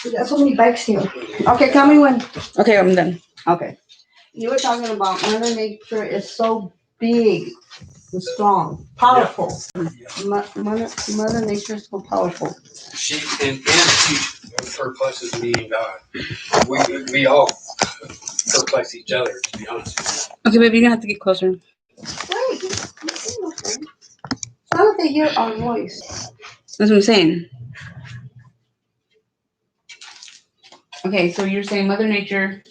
We got so many bikes here. Okay, tell me when. Okay, I'm done. Okay. You were talking about Mother Nature is so big and strong, powerful. Mother Nature is so powerful. She perplexes me and God. We all perplex each other, to be honest. Okay, baby, you're gonna have to get closer. Wait, it's not that they hear our voice. That's what I'm saying. Okay, so you're saying Mother Nature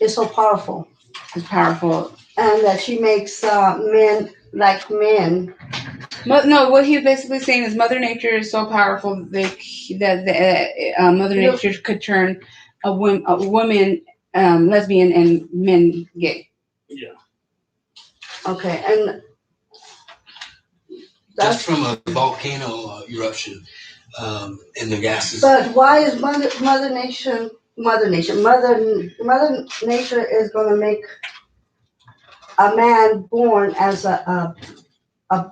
Is so powerful. is powerful. And that she makes men like men. No, what he's basically saying is Mother Nature is so powerful that Mother Nature could turn a woman lesbian and men gay. Yeah. Okay, and That's from a volcano eruption, and the gases. But why is Mother Nature is going to make a man born as a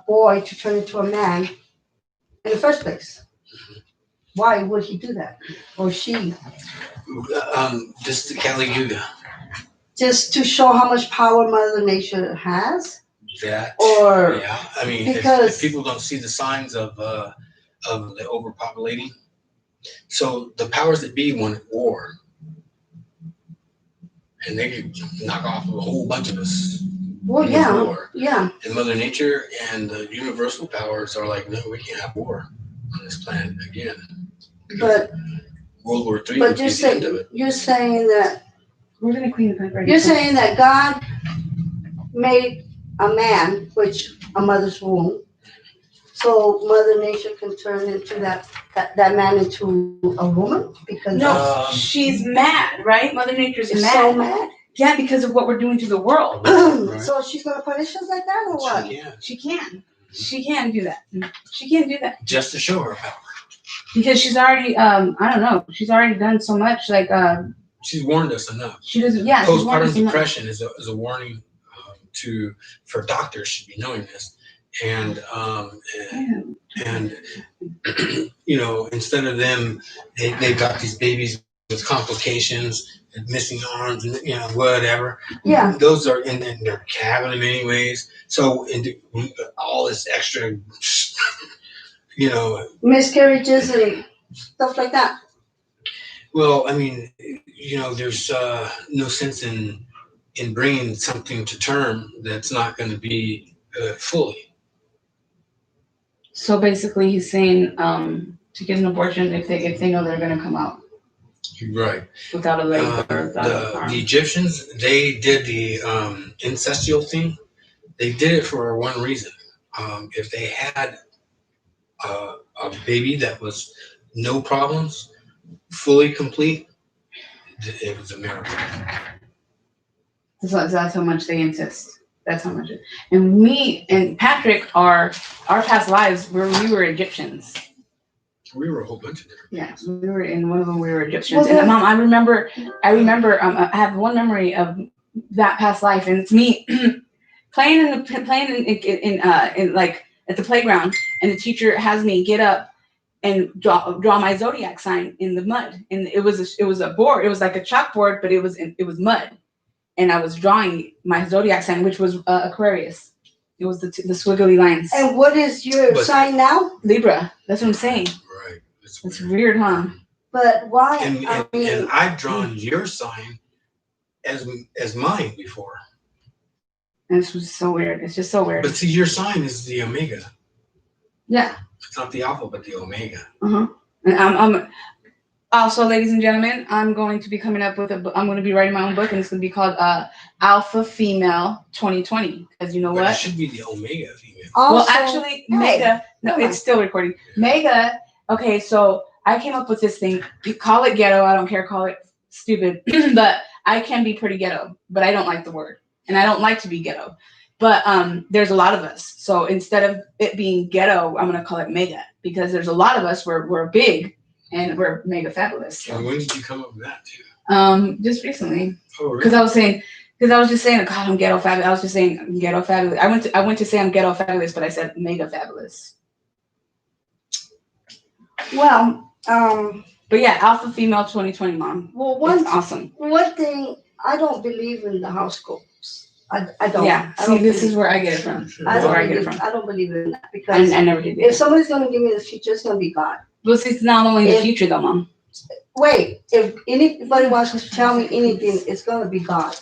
boy to turn into a man in the first place? Why would he do that, or she? Just the Kali Yuga. Just to show how much power Mother Nature has. That. Or yeah, I mean, because if people don't see the signs of the overpopulating, so the powers that be wanted war, and they could knock off a whole bunch of us. Well, yeah, war. Yeah. And Mother Nature and the universal powers are like, no, we can't have war on this planet again. But World War III. But you're saying that we're gonna clean the pipe right. You're saying that God made a man, which a mother's womb, so Mother Nature can turn into that man into a woman because she's mad, right? Mother Nature's mad. So mad. Yeah, because of what we're doing to the world. Right. So she's gonna punish us like that, or what? She can. She can do that. She can do that. Just to show her power. Because she's already, I don't know. She's already done so much. Like, she's warned us enough. She doesn't. Yeah. Postpartum depression is a warning for doctors should be knowing this, and you know, instead of them, they've got these babies with complications and missing arms and you know whatever. Yeah. Those are and they're having them anyways. So all this extra, you know, miscarriages and stuff like that. Well, I mean, you know, there's no sense in bringing something to term that's not going to be fully. So basically, he's saying to get an abortion if they know they're going to come out. Right. Without a leg or without a arm. The Egyptians, they did the incestual thing. They did it for one reason. If they had a baby that was no problems, fully complete, it was a miracle. That's how much they insist. That's how much. And me and Patrick our past lives we were Egyptians. We were a whole bunch of different. Yeah, we were in one of them. We were Egyptians. And Mom, I remember. I have one memory of that past life, and it's me playing in like at the playground, and the teacher has me get up and draw my zodiac sign in the mud, and it was a board. It was like a chalkboard, but it was mud, and I was drawing my zodiac sign, which was Aquarius. It was the squiggly lines. And what is your sign now? Libra. That's what I'm saying. Right. It's weird, huh? But why? And I've drawn your sign as mine before. And this was so weird. It's just so weird. But see, your sign is the Omega. Yeah. It's not the Alpha, but the Omega. Uh-huh. And I'm also, ladies and gentlemen, I'm going to be coming up with I'm going to be writing my own book, and it's going to be called Alpha Female 2020. Because you know what? It should be the Omega Female. Also, well, actually, Mega. No, it's still recording. Mega. Okay, so I came up with this thing. You call it ghetto. I don't care. Call it stupid. But I can be pretty ghetto. But I don't like the word, and I don't like to be ghetto. But there's a lot of us. So instead of it being ghetto, I'm going to call it mega, because there's a lot of us. We're big. And we're mega fabulous. So. And when did you come up with that too? Just recently. Oh, really? Because I was just saying, God, I'm ghetto fabulous. I was just saying I'm ghetto fabulous. I went to say I'm ghetto fabulous, but I said mega fabulous. Well, but But yeah, alpha female 2020 mom. Well, It's awesome. one thing, I don't believe in the horoscopes. I don't. Yeah. I See, don't this believe- is where I get it from. I That's where I don't get it believe. from. I don't believe in that because I never did. if somebody's gonna give me the future, it's gonna be God. Well, see, it's not only the If- future though, mom. Wait, if anybody wants to tell me anything, it's gonna be God.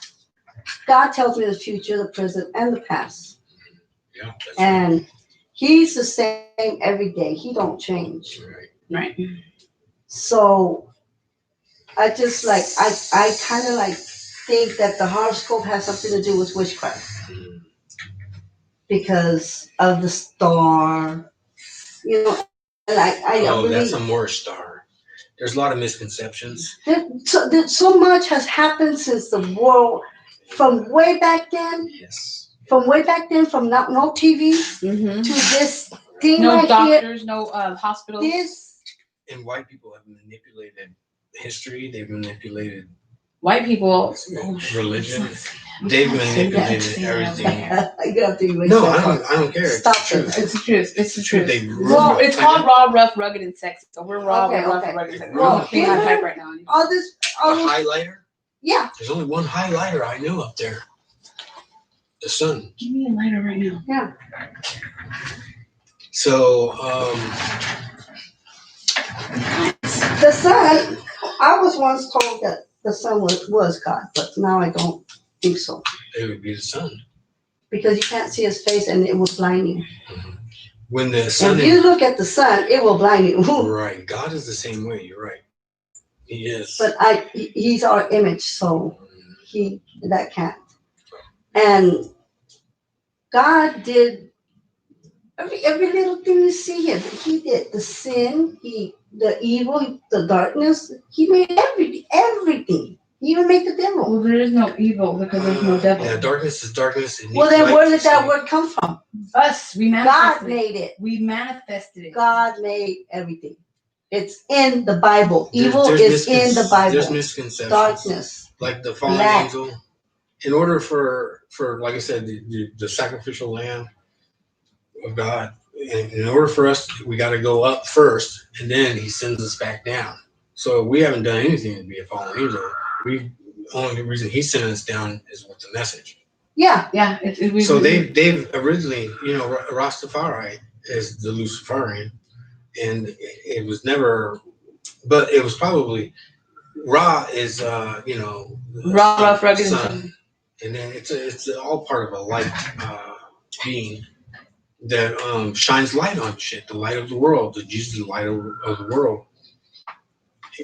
God tells me the future, the present, and the past, Yeah. That's and He's the same every day. He don't change. right. Right. So I just like I kind of like think that the horoscope has something to do with witchcraft because of the star, you know. And I Oh, really that's a Morris star. There's a lot of misconceptions. so much has happened since the world, from way back then, Yes. from no TV Mm-hmm. to this thing No right doctors, no hospitals. here. This And white people have manipulated history. They've manipulated White people. religion. They've manipulated everything. you have to erase No, that I part. don't. I don't care. It's Stop the truth. It's the truth. It's the truth. They Well, it's called raw, rough, rugged, and sexy. So we're raw, Okay, we're rough, okay. rugged, and sexy. Well, I'm looking on here- type right now. All this, A all this, highlighter. yeah. There's only one highlighter I know up there. The sun. Give me a lighter right now. So, The sun. I was once told that the sun was God, but now I don't think so it would be the sun. because you can't see His face and it will blind you. When the sun If is you look at the sun, it will blind you. right, God is the same way. You're right. He is. But He's our image, so that can't. And God did every little thing you see here. He did the sin, the evil, the darkness. He made everything. He even made the devil. Well, there is no evil because there's no devil. Yeah, darkness is darkness. It Well, needs then light where to did that see. word come from? Us, we God manifested it. made it. We manifested it. God made everything. It's in the Bible. There's- Evil there's is in the There's Bible. misconceptions. Darkness. Like the fallen Black. angel. In order for like I said, the sacrificial lamb of God, in order for us, we got to go up first, and then He sends us back down. So we haven't done anything to be a fallen angel. Only reason He's sending us down is with the message. Yeah. Yeah. So they've originally, Rastafari is the Luciferian, and it was never, but it was probably Ra is Raw, rough, rugged, and sun, sexy. and then it's all part of a light being that shines light on shit, the light of the world, the Jesus, the light of the world.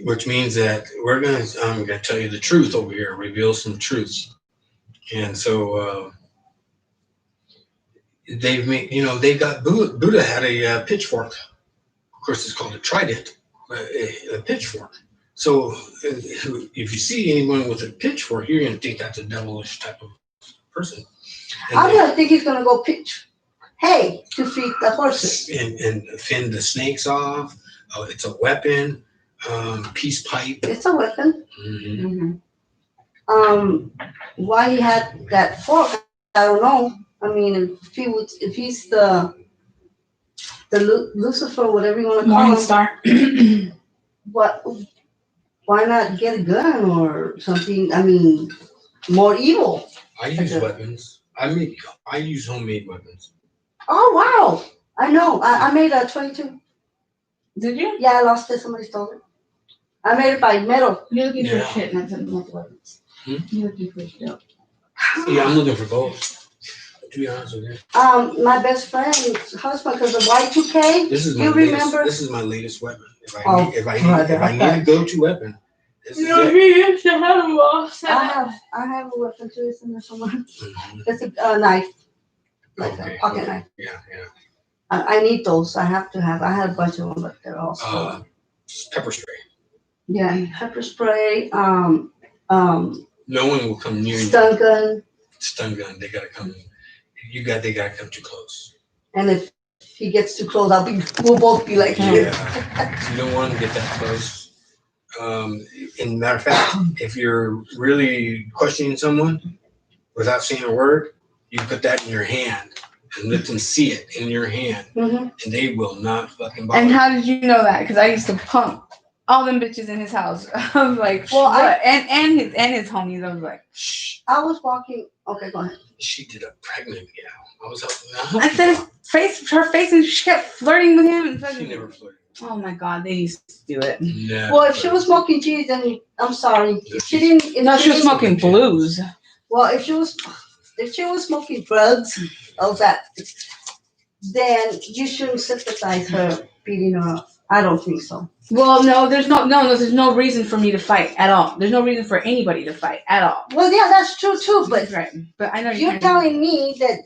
Which means that I'm gonna tell you the truth over here, reveal some truths, and so they've got Buddha had a pitchfork. Of course, it's called a trident, a pitchfork. So if you see anyone with a pitchfork, you're gonna think that's a devilish type of person. I'm gonna think he's gonna go pitch hay to feed the horses. And fend the snakes off. It's a weapon. Peace pipe. It's a weapon. Mhm. Mhm. Why he had that fork, I don't know. I mean, if he's the Lucifer, whatever you want to call Morning him, star. why not get a gun or something? I mean, more evil. I use weapons. I use homemade weapons. Oh wow! I know. I made a 22. Did you? Yeah, I lost it. Somebody stole it. I made it by metal. You're looking for Yeah. shit, not something like weapons. You're looking for shit. Yeah, I'm looking for gold. To be honest with you, My best friend's husband, because of Y2K. this is my You latest. remember? This is my latest weapon. If I Oh, need, if I brother, need a go-to weapon, this is it. he used to have them all set I have a weapon too. It's in there somewhere. Mhm. It's a knife, like Okay, a pocket okay. knife. Yeah. I need those. I have to have. I had a bunch of them, but they're all stolen. Pepper spray. Yeah. Pepper spray, No one will come near you. stun gun, Stun gun. They gotta come. They gotta come too close. and if he gets too close, we'll both be like, Yeah. You don't want to get that close. And matter of fact, if you're really questioning someone without saying a word, you put that in your hand and let them see it in your hand, Mhm. and they will not fucking bother. And how did you know that? Because I used to pump all them bitches in his house. I was like, Well, what? And his homies. I was like, Shh. I was walking. Okay, go ahead. She did a pregnant gal. I was helping. I said her face, and she kept flirting with him. And She never flirted. oh my god, they used to do it. Never. Well, if she was smoking cheese, then I'm sorry. If she didn't, if No, she was didn't- smoking blues. Well, if she was smoking drugs, all that, then you shouldn't sympathize her beating her up. I don't think so. Well, no, there's no reason for me to fight at all. There's no reason for anybody to fight at all. Well, yeah, that's true too. But right, but I know you're telling me that.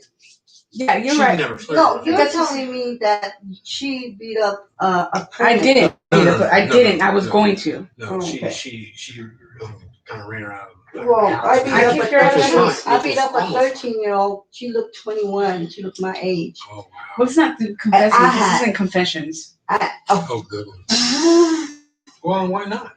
Yeah, you're She right. never flirted. No, you're That's telling me that she beat up a I pregnant. didn't. No, I didn't. no, I was no. going to. No, Oh, she okay. kind of ran her out. Well, I beat I up kicked a her out of the 13 house. I beat up a Almost. 13-year-old. She looked 21. She looked my age. Oh wow. Well, it's not the confessions. I This had- isn't confessions. Oh good one. Well, why not?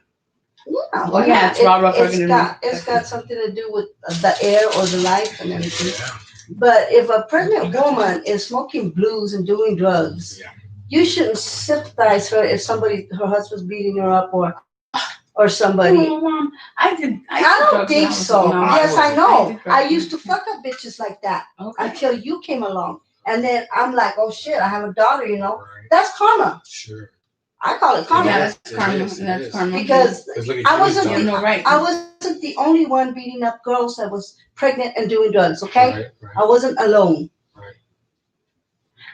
Yeah, Well, yeah, it's raw, rough, rugged, and it's got something to do with the air or the life and everything. Yeah. But if a pregnant woman is smoking blues and doing drugs, Yeah. you shouldn't sympathize her if her husband's beating her up or somebody. No, Mom, I did I don't drugs when think I was so. young. Yes, I know. did drugs. I used to fuck up bitches like that Okay. until you came along. And then I'm like, oh shit, I have a daughter, Right. That's karma. Sure. I call it karma. Yeah, that's It karma. is, it That's is. karma. Because Because look at I you, wasn't John. You know, right? I wasn't the only one beating up girls that was pregnant and doing drugs, okay? Right, right. I wasn't alone.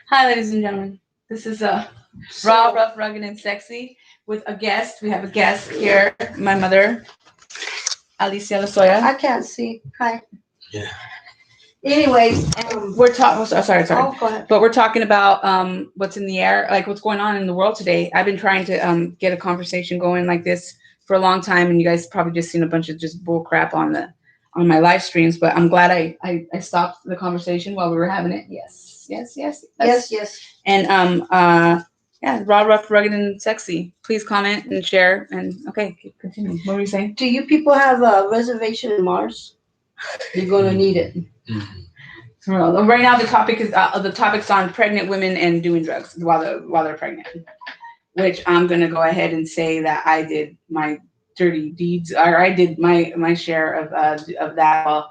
Hi, ladies and gentlemen. This is Raw, Rough, Rugged, and Sexy with a guest. We have a guest here, my mother, Alicia Lozoya. I can't see. Hi. Yeah. Anyways, We're talking. Sorry. oh, go ahead. But we're talking about what's in the air, like what's going on in the world today. I've been trying to get a conversation going like this for a long time, and you guys probably just seen a bunch of just bull crap on my live streams. But I'm glad I stopped the conversation while we were having it. Yes. Yes. And yeah, raw, rough, rugged, and sexy. Please comment and share. And okay, continue. What were you saying? Do you people have a reservation in Mars? You're gonna need it. Well, right now the topic's on pregnant women and doing drugs while they're pregnant. Which I'm gonna go ahead and say that I did my dirty deeds, or I did my share of that.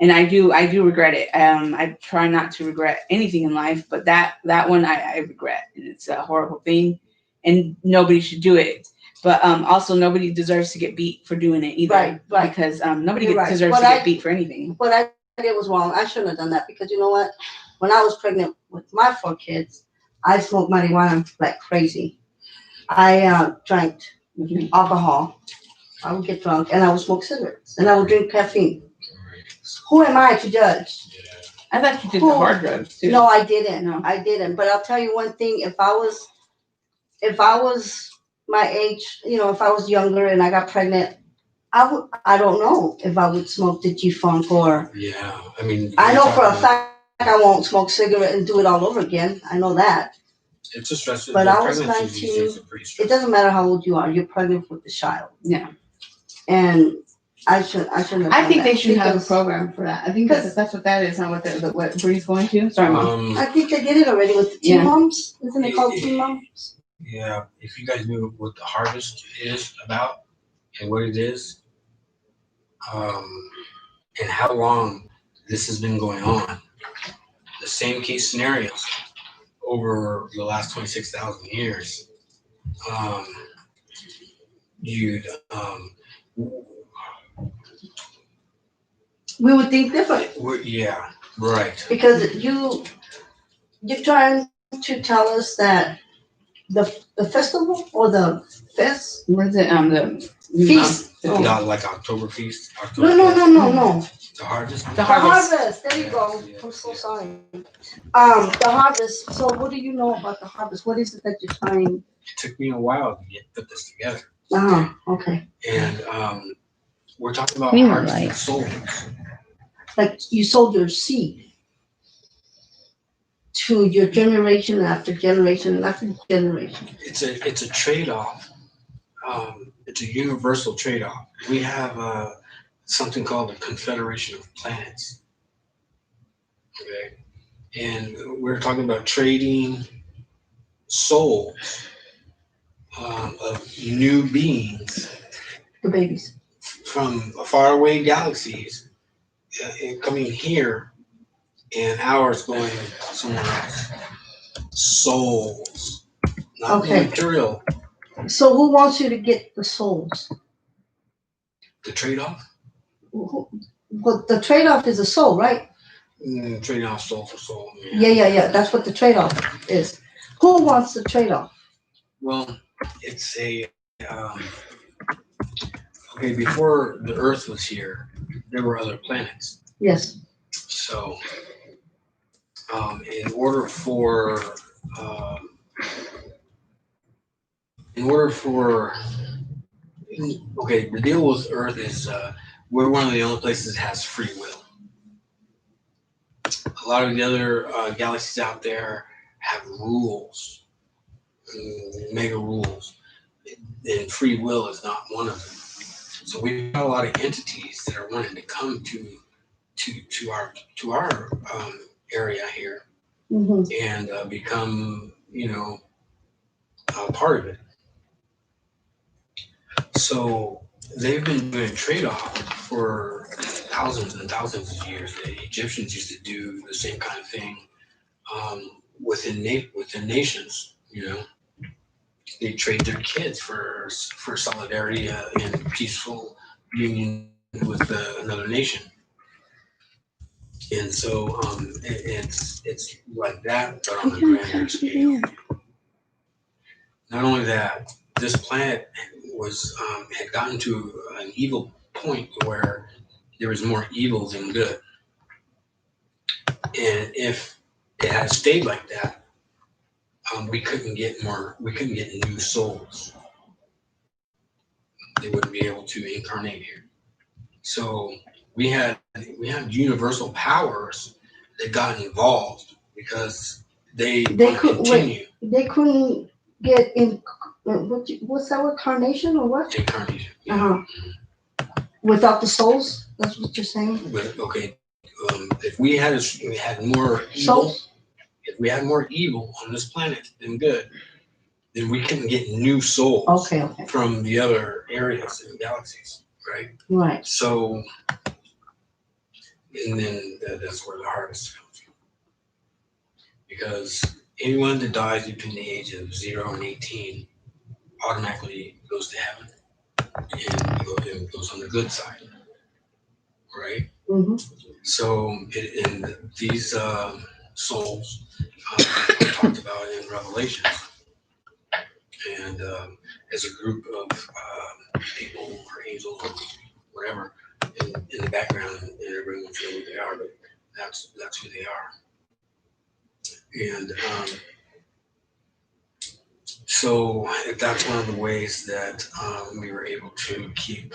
And I do regret it. I try not to regret anything in life, but that one I regret, and it's a horrible thing, and nobody should do it. But also nobody deserves to get beat for doing it either, Right. Because nobody You're right. deserves What to get I- beat for anything. What I did was wrong. I shouldn't have done that because you know what? When I was pregnant with my 4 kids, I smoked marijuana like crazy. I drank alcohol. I would get drunk and I would smoke cigarettes and I would drink caffeine. Who am I to judge? I thought you did the hard drugs too. No, I didn't. No. I didn't. But I'll tell you one thing: if I was my age, if I was younger and I got pregnant, I don't know if I would smoke the G-Funk or. Yeah, I mean. I know for a talking- fact I won't smoke cigarette and do it all over again. I know that. It's a stressful. But the I was pregnancies these 19. days are pretty It stressful. doesn't matter how old you are. You're pregnant with a child, Yeah. and I shouldn't have. I done think they that should have a because program for that. I think that's what that is, not what Bree's going to. Sorry, Mom. I think they did it already with the teen Yeah. moms. Isn't it called teen moms? Yeah, if you guys knew what the harvest is about and what it is, and how long this has been going on, the same case scenarios over the last 26,000 years, you'd We would think different yeah, right. because you're trying to tell us that the festival or the fest Where's it? The feast. Oh. Not like October feast. No. The harvest. The The harvest. harvest. There you go. Yeah. I'm so sorry. The harvest. So what do you know about the harvest? What is it that you're trying? It took me a while to put this together, Okay. and we're talking about We were harvesting like- souls. Like you sold your seed to your generation after generation after generation. It's a trade-off. It's a universal trade-off. We have something called the Confederation of Planets. Okay, and we're talking about trading souls of new beings The babies. from faraway galaxies coming here, and ours going somewhere else. Souls, not Okay. material. So who wants you to get the souls? The trade-off. Well, the trade-off is a soul, right? Trading off soul for soul. Yeah. That's what the trade-off is. Who wants the trade-off? Well, it's a okay. Before the Earth was here, there were other planets. Yes. So, in order for okay, the deal with Earth is we're one of the only places that has free will. A lot of the other galaxies out there have rules, mega rules, and free will is not one of them. So we've got a lot of entities that are wanting to come to our area here Mm-hmm. and become part of it. So they've been doing trade-off for thousands and thousands of years. The Egyptians used to do the same kind of thing within nations. They trade their kids for solidarity and peaceful union with another nation. And so it's like that, but on a grander scale. Not only that, this planet had gotten to an evil point where there was more evil than good. And if it had stayed like that, we couldn't get new souls. They wouldn't be able to incarnate here. So we had universal powers that got involved because they want to continue. They couldn't get in. What's that word? Carnation or what? Incarnation. Uh-huh. Without the souls? That's what you're saying? But okay, if we had more evil, Souls? if we had more evil on this planet than good, then we couldn't get new souls Okay. from the other areas and galaxies, right? Right. So, and then that's where the hardest comes from. Because anyone that dies between the age of 0 and 18 automatically goes to heaven and goes on the good side, right? Mm-hmm. So, in these souls talked about in Revelations, and as a group of people or angels or whatever in the background, and everyone won't know who they are, but that's who they are. And so that's one of the ways that we were able to keep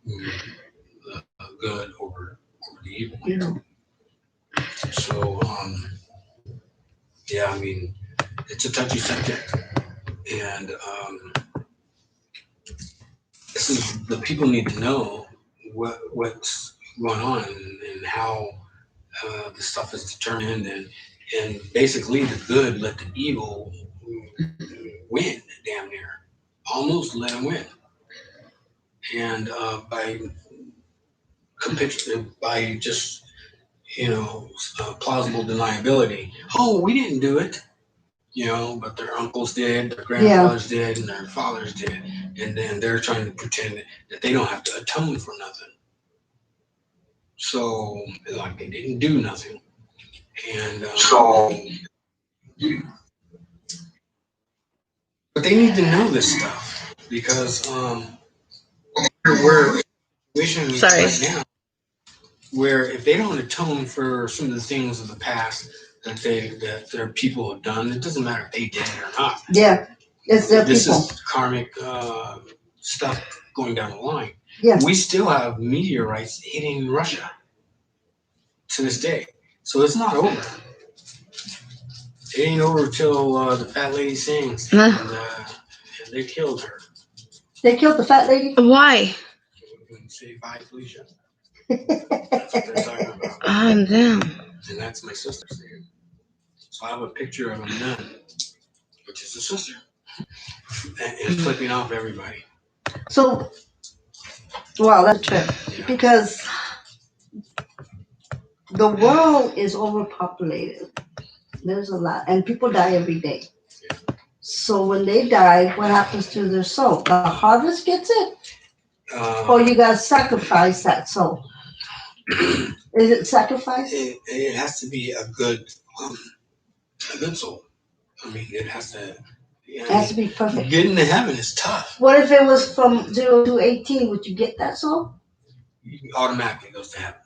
the good over the evil. Yeah. So yeah, I mean, it's a touchy subject, and this is the people need to know what's going on and how the stuff is determined, and basically the good let the evil win, damn near, almost let him win, and by just plausible deniability. Oh, we didn't do it. But their uncles did, their grandfathers did, and their fathers did. And then they're trying to pretend that they don't have to atone for nothing. So, like, they didn't do nothing. And but they need to know this stuff because we're in a situation right now where if they don't atone for some of the things of the past that their people have done, it doesn't matter if they did it or not. Yeah, it's their This people. is karmic stuff going down the line. Yeah. We still have meteorites hitting Russia to this day, so it's not over. It ain't over till the fat lady sings, and they killed her. They killed the fat lady? Why? Say bye, Felicia. That's what they're talking about. Damn. And that's my sister's name. So I have a picture of a nun, which is a sister. and flipping off everybody. So, wow, that's a trip. Yeah. Because the world is overpopulated. There's a lot, and people die every day. So when they die, what happens to their soul? The harvest gets it, or you gotta sacrifice that soul. Is it sacrifice? It has to be a good soul. I mean, it has to. It has to be perfect. Getting to heaven is tough. What if it was from 0 to 18? Would you get that soul? Automatically goes to heaven.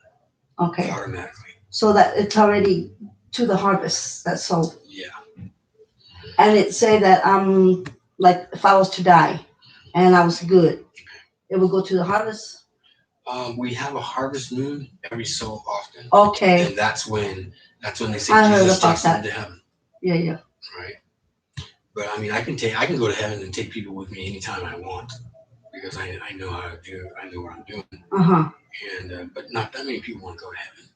Okay. Automatically. So that it's already to the harvest, that soul. Yeah. And it say that like if I was to die and I was good, it would go to the harvest. We have a harvest moon every so often. Okay. And that's when they say I heard Jesus about takes them that. to heaven. Yeah. Right. But I mean, I can go to heaven and take people with me anytime I want because I know how to do. I know what I'm doing. And but not that many people want to go to heaven.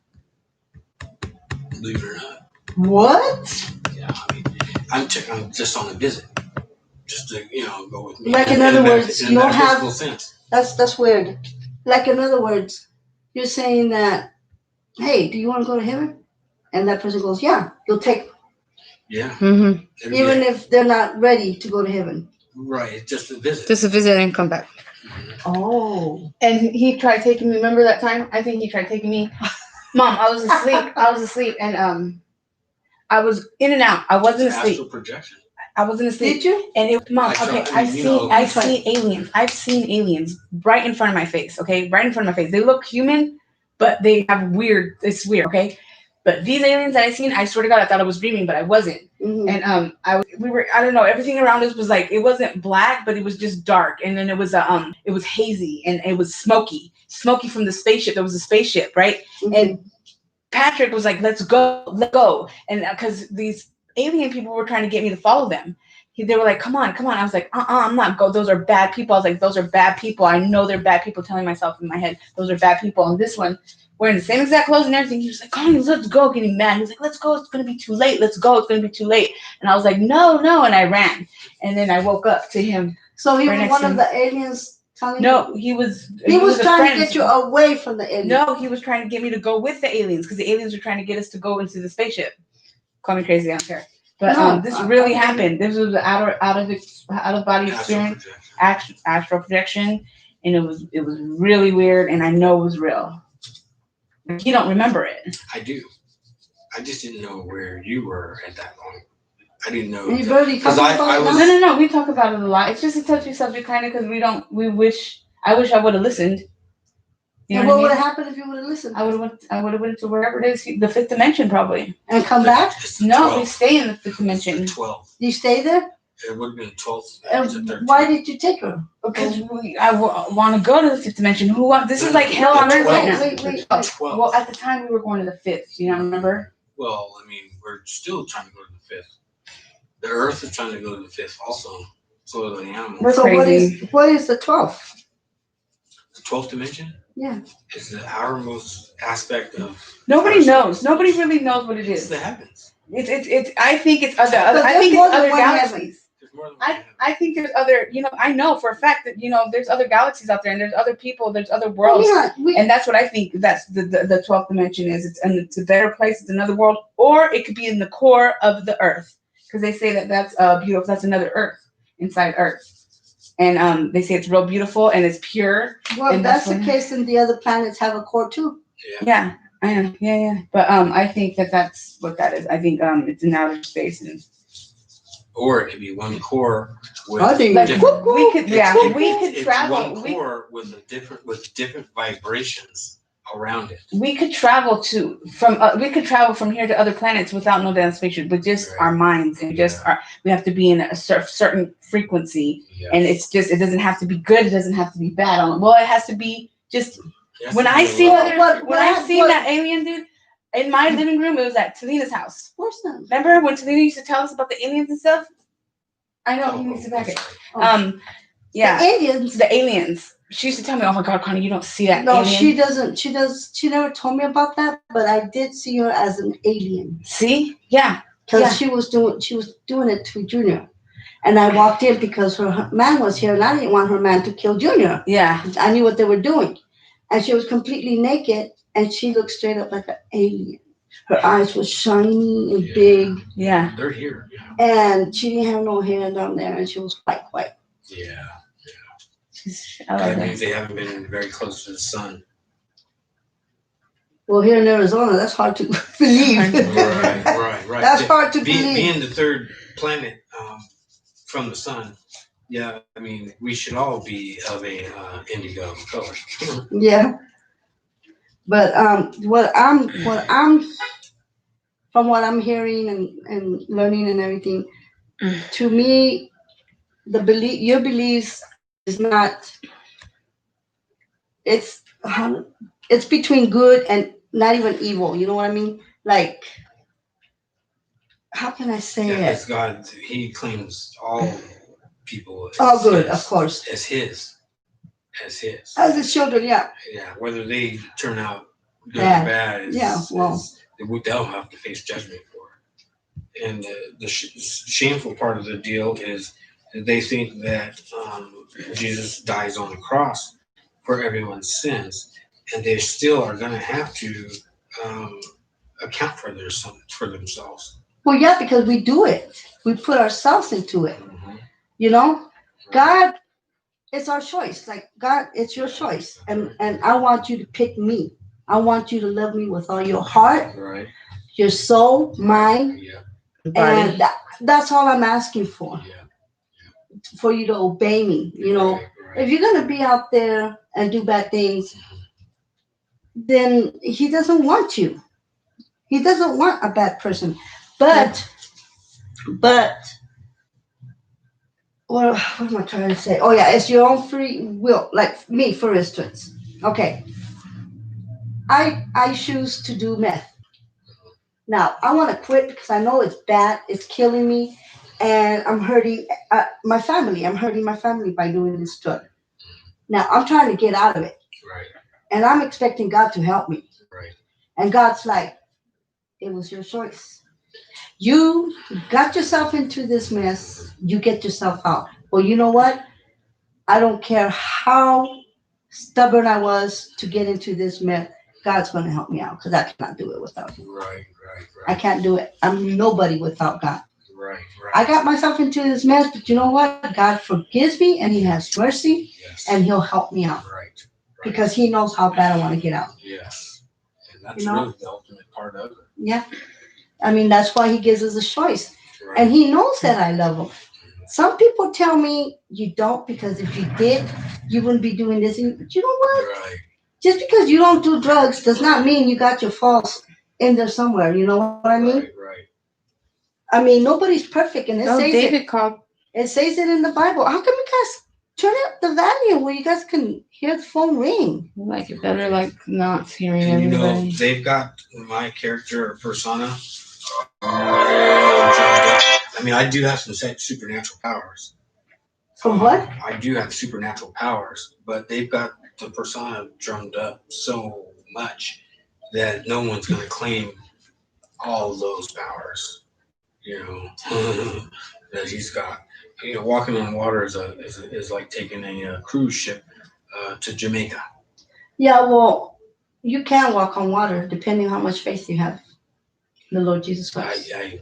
Believe it or not. What? Yeah. I mean, I'm just on a visit, just to go with me. Like in other words, you don't have. Sense. That's weird. Like in other words, you're saying that, hey, do you want to go to heaven? And that person goes, yeah, you'll take. Yeah. Mm-hmm. Even if they're not ready to go to heaven. Right. It's just a visit. Just a visit and come back. Oh. And he tried taking me. Remember that time? I think he tried taking me. Mom, I was asleep. And I was in and out. I wasn't asleep. Astral projection. I wasn't asleep. Did you? And it, Mom, okay, I've seen aliens. I've seen aliens right in front of my face. Okay, right in front of my face. They look human, but they have weird. It's weird. Okay, but these aliens that I seen, I swear to God, I thought I was dreaming, but I wasn't. Mm-hmm. And we were. I don't know. Everything around us was like it wasn't black, but it was just dark. And then it was hazy and it was smoky from the spaceship. There was a spaceship, right? Mm-hmm. And Patrick was like, let's go. And because these alien people were trying to get me to follow them. They were like, come on. I was like, I'm not go. Those are bad people. I was like, those are bad people. I know they're bad people, telling myself in my head, those are bad people. And this one, wearing the same exact clothes and everything. He was like, Connie, let's go, getting mad. He was like, let's go. It's going to be too late. Let's go. It's going to be too late. And I was like, no. And I ran. And then I woke up to him. So he right was one of the aliens telling you? No, he was trying to get you away from the aliens. No, he was trying to get me to go with the aliens because the aliens were trying to get us to go into the spaceship. Call me crazy, I don't care. But this really happened. This was an out of body experience, astral projection, and it was really weird. And I know it was real. You don't remember it. I do. I just didn't know where you were at that point. I didn't know. You barely talk about it. No. We talk about it a lot. It's just a touchy subject, kind of, because I wish I would have listened. You know what would have happened if you would have listened? I would have went to wherever it is, the fifth dimension, probably. And come back? No, 12. we stay in the fifth dimension. 12. You stay there? It would have been 12. And why did you take her? Because I want to go to the fifth dimension. This is like hell on earth right now. Wait. 12. Well, at the time we were going to the fifth. You don't remember? Well, I mean, we're still trying to go to the fifth. The Earth is trying to go to the fifth also. So are the animals. We're crazy. What is the 12th? The 12th dimension? Yeah. It's the outermost aspect of. Nobody knows. Nobody really knows what it It's is. the heavens. It's. I think it's other. I think it's other galaxies. I think there's other. I know for a fact that there's other galaxies out there, and there's other people, there's other worlds, and that's what I think. That's the 12th dimension is. It's a better place. It's another world, or it could be in the core of the Earth, because they say that that's beautiful. That's another Earth inside Earth. And they say it's real beautiful and it's pure. Well, if that's the case, then the other planets have a core too. Yeah, I know. Yeah. But I think that's what that is. I think it's in outer space, or it could be one core with we could travel. One core with different vibrations around it. We could travel from here to other planets without no damn spaceship, but just our minds and we have to be in a certain frequency, and it doesn't have to be good. It doesn't have to be bad. It has to be just. When I seen that alien dude in my living room, it was at Talina's house. Of course not. Remember when Talina used to tell us about the aliens and stuff? I know he needs to back it. Yeah, the aliens. She used to tell me, "Oh my God, Connie, you don't see that." No, alien. she doesn't. She never told me about that, but I did see her as an alien. See, yeah, because she was doing it to Junior. And I walked in because her man was here, and I didn't want her man to kill Junior. Yeah. I knew what they were doing. And she was completely naked, and she looked straight up like an alien. Her eyes were shiny and big, Yeah. They're here. and she didn't have no hair down there, and she was quite white. Yeah. I love That that. means they haven't been very close to the sun. Well, here in Arizona, that's hard to believe. Right. That's hard to Being believe. the third planet from the sun, yeah, I mean, we should all be of a indigo color. Yeah. But what I'm from what I'm hearing and learning and everything, to me, your beliefs is not. It's it's between good and not even evil. You know what I mean? Like, how can I say Yeah, it? because God, He claims all people Oh, as good, his, of course. as His. As His children, yeah. Yeah, whether they turn out good Bad. or bad, they'll have to face judgment for. And the shameful part of the deal is that they think that Jesus dies on the cross for everyone's sins, and they still are going to have to account for themselves. Well, yeah, because we do it. We put ourselves into it. Mm-hmm. You know, God, it's our choice. Like, God, it's your choice, and I want you to pick me. I want you to love me with all your heart, Right. your soul, mind, Yeah. and that's all I'm asking for. Yeah. For you to obey me. You know, Right. if you're gonna be out there and do bad things, then He doesn't want you. He doesn't want a bad person. But what am I trying to say? Oh yeah, it's your own free will. Like me, for instance. Okay. I choose to do meth. Now I want to quit because I know it's bad. It's killing me, and I'm hurting my family. I'm hurting my family by doing this drug. Now I'm trying to get out of it, Right. and I'm expecting God to help me. Right. And God's like, it was your choice. You got yourself into this mess. You get yourself out. Well, you know what? I don't care how stubborn I was to get into this mess. God's going to help me out because I cannot do it without Him. Right. I can't do it. I'm nobody without God. Right. I got myself into this mess, but you know what? God forgives me and He has mercy, Yes. and He'll help me out Right. because He knows how bad I want to get out. Yes. And that's really the ultimate part of it. Yeah. I mean, that's why He gives us a choice. Right. And He knows that I love Him. Some people tell me you don't because if you did, you wouldn't be doing this. But you know what? Right. Just because you don't do drugs does not mean you got your faults in there somewhere. You know what I mean? Right. I mean, nobody's perfect, and it says it in the Bible. How come you guys turn up the volume where you guys can hear the phone ring? Like it better, like not hearing And you know, everybody. they've got my character or persona. I mean, I do have some supernatural powers. From what? I do have supernatural powers, but they've got the persona drummed up so much that no one's going to claim all of those powers. You know, that he's got. You know, walking on water is like taking a cruise ship to Jamaica. Yeah, well, you can walk on water depending how much faith you have in the Lord Jesus Christ. I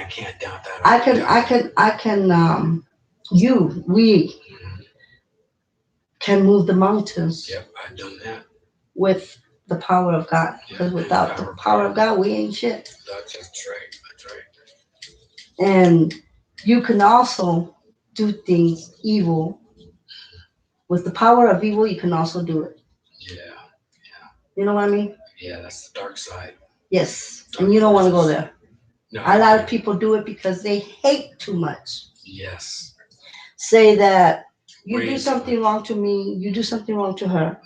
can't doubt that. We can move the mountains. Yep, I've done that. With the power of God. Because without the power of God, we ain't shit. That's right. And you can also do things evil. With the power of evil, you can also do it. Yeah. You know what I mean? Yeah, that's the dark side. Yes. And you don't want to go there. No, a lot of people do it because they hate too much. Yes. Say that you Way do too something wrong to me, you do something wrong to her.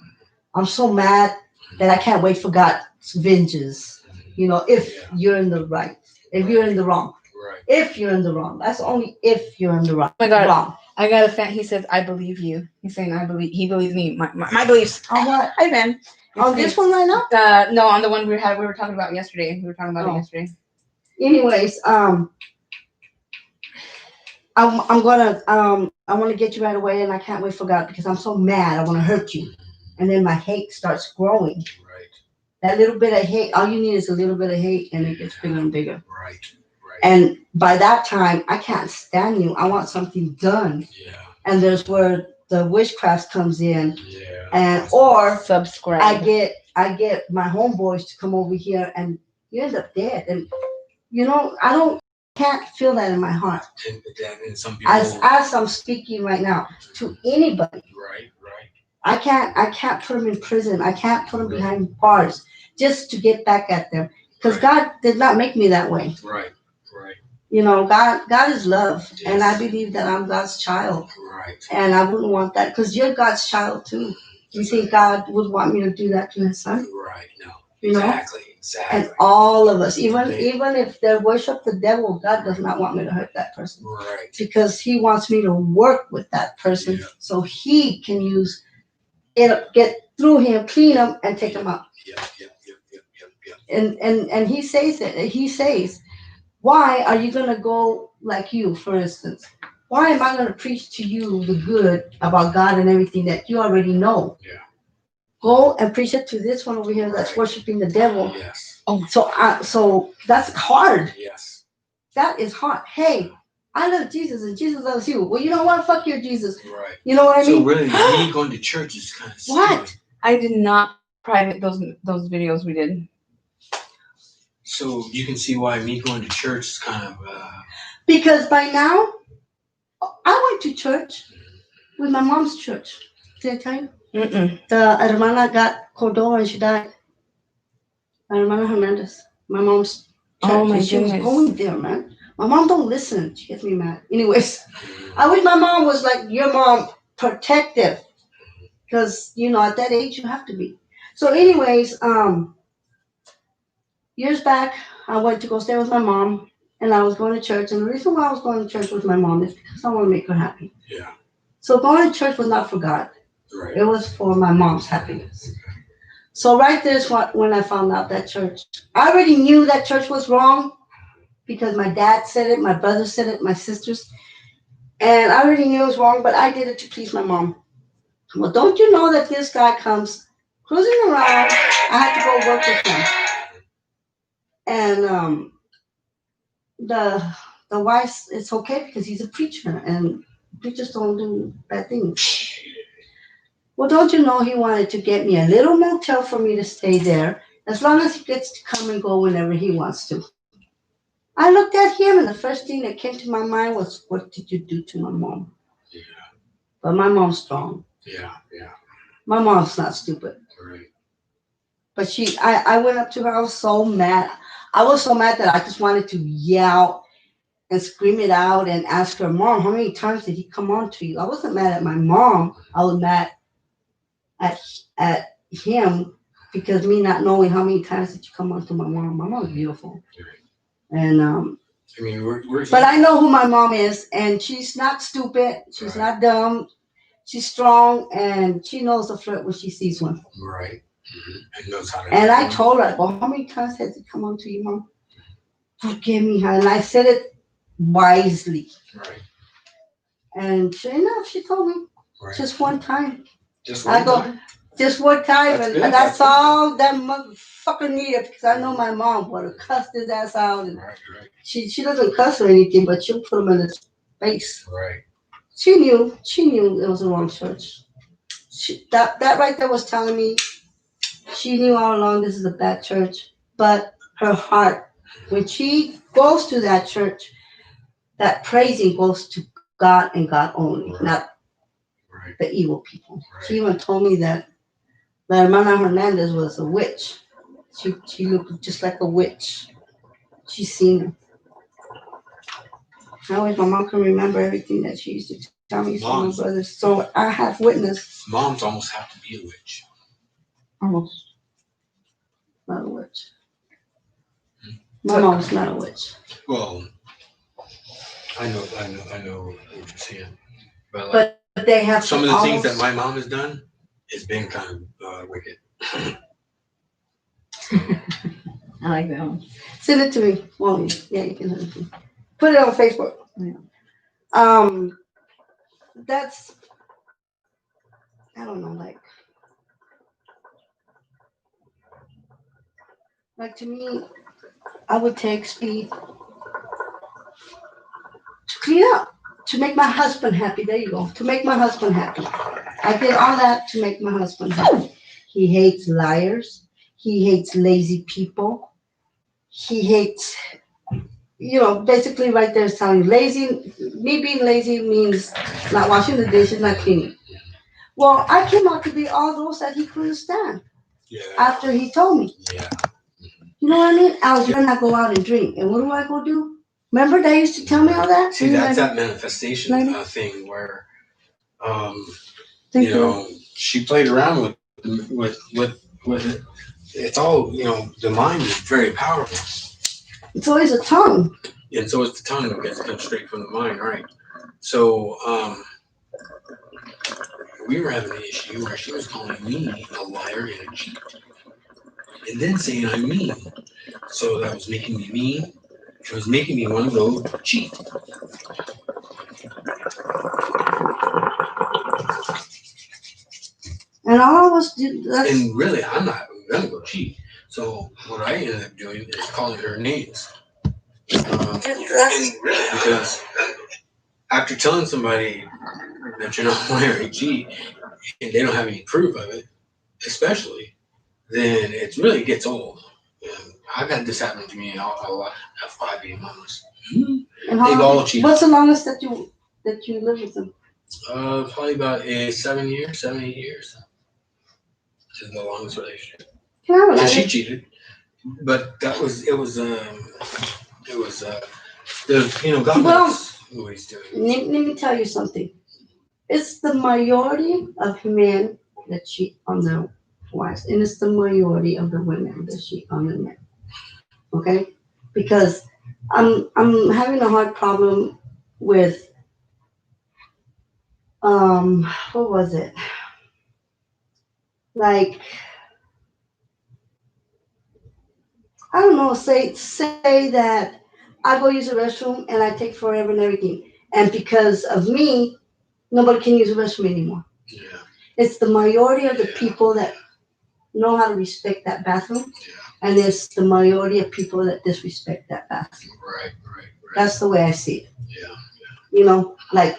I'm so mad that I can't wait for God's vengeance. You know, if you're in the right, if you're in the wrong. Right. If you're in the wrong. That's only if you're in the wrong. Oh my God. Wrong. I got a fan. He says, I believe you. He's saying, he believes me. My beliefs. On what? Hi, Ben. On this one right now? No, on the one we were talking about yesterday. We were talking about it yesterday. Anyways, I'm gonna I want to get you right away, and I can't wait for God because I'm so mad. I want to hurt you, and then my hate starts growing. Right. That little bit of hate, all you need is a little bit of hate, and it gets bigger and bigger. Right. Right. And by that time, I can't stand you. I want something done. Yeah. And there's where the witchcraft comes in, Yeah. and or Subscribe. I get my homeboys to come over here, and you end up dead. And I can't feel that in my heart. And some people. As I'm speaking right now to anybody, Right. Right. I can't put them in prison. I can't put them behind bars just to get back at them because God did not make me that way. Right. Right. God is love, Yes. and I believe that I'm God's child, Right. and I wouldn't want that because you're God's child too. You think God would want me to do that to His son? Right. No. You know? Exactly. And all of us, even if they worship the devil, God does not want me to hurt that person. Right. Because He wants me to work with that person so He can use it, get through him, clean him, and take him out. Yeah. And He says that He says, why are you gonna go like you, for instance? Why am I gonna preach to you the good about God and everything that you already know? Yeah. Go and preach it to this one over here that's worshiping the devil. Yes. Oh, so that's hard. Yes. That is hard. Hey, I love Jesus and Jesus loves you. Well, you know what? Fuck your Jesus. Right. You know what I mean? So really, me going to church is kind of What? I did not private those videos we did. So you can see why me going to church is kind of. Because by now, I went to church with my mom's church. Did I tell you? Mm-mm. The hermana got Cordova and she died. Hermana Hernandez. My mom's church. Oh my and she was goodness. going there, man. My mom don't listen. She gets me mad. Anyways, I wish my mom was like your mom, protective. Because, at that age you have to be. So anyways, years back, I went to go stay with my mom. And I was going to church. And the reason why I was going to church with my mom is because I want to make her happy. Yeah. So going to church was not for God. Right. It was for my mom's happiness. So right there's when I found out that church. I already knew that church was wrong because my dad said it, my brother said it, my sisters. And I already knew it was wrong, but I did it to please my mom. Well, don't you know that this guy comes cruising around? I had to go work with him. And the wife, it's okay because he's a preacher and preachers don't do bad things. Well, don't you know he wanted to get me a little motel for me to stay there as long as he gets to come and go whenever he wants to. I looked at him and the first thing that came to my mind was, what did you do to my mom? Yeah. But my mom's strong. Yeah. My mom's not stupid. Right. But I went up to her, I was so mad. I was so mad that I just wanted to yell and scream it out and ask her, Mom, how many times did he come on to you? I wasn't mad at my mom. I was mad at him because me not knowing how many times did you come on to my mom. My mom's beautiful. And I mean, we're but I know who my mom is, and she's not stupid. She's not dumb. She's strong, and she knows the flirt when she sees one. Right. And knows how to. And I told her, well, how many times has it come on to you, Mom? Forgive me, honey. And I said it wisely. Right. And sure enough, she told me just one time. Just one time? Just one time, That's and good. that's all that motherfucker needed because I know my mom would have cussed his ass out. And Right. she doesn't cuss or anything, but she'll put him in his face. Right. She knew it was the wrong church. That right there was telling me she knew all along this is a bad church. But her heart, when she goes to that church, that praising goes to God and God only, not the evil people. Right. She even told me that La Hermana Hernandez was a witch. She looked just like a witch. She's seen her. I wish my mom can remember everything that she used to tell me from my brothers. So I have witnessed. Moms almost have to be a witch. Almost. Not a witch. My mom's not a witch. Well, I know what you're saying. But they have some of the things that my mom has done has been kind of wicked. I like that one. Send it to me, won't you? Yeah, you can send it to me. Put it on Facebook. Yeah. That's, I don't know, like to me, I would take speed to clean up, to make my husband happy. There you go. To make my husband happy. I did all that to make my husband happy. He hates liars. He hates lazy people. He hates, basically right there is telling you lazy. Me being lazy means not washing the dishes, not cleaning. Well, I came out to be all those that he couldn't stand Yeah. after he told me. Yeah. You know what I mean? I was gonna go out and drink, and what do I go do? Remember they used to tell me all that? See, that's that manifestation thing where, she played around with it. It's all, the mind is very powerful. It's always a tongue. And so it's the tongue that gets come straight from the mind, right? So we were having an issue where she was calling me a liar and a cheat, and then saying I'm mean. So that was making me mean. It was making me want to go cheat. And all I was doing, and really, I'm not gonna go cheat. So what I ended up doing is calling her names. Because after telling somebody that you're not wearing a cheat and they don't have any proof of it, especially, then it really gets old. And I've had this happen to me a lot at 5 baby mamas. and They've all cheated. what's the longest that you lived with them? Probably about 7 years, 7, 8 years. This is the longest relationship. And she cheated, but it was God knows what he's doing. Let me tell you something. It's the majority of men that cheat on their wives, and it's the majority of the women that cheat on their men. Okay, because I'm having a hard problem with what was it? Like, I don't know, say that I go use the restroom and I take forever and everything. And because of me, nobody can use the restroom anymore. Yeah. It's the majority of the people that know how to respect that bathroom. Yeah. And it's the majority of people that disrespect that bathroom. Right. That's the way I see it. Yeah. Like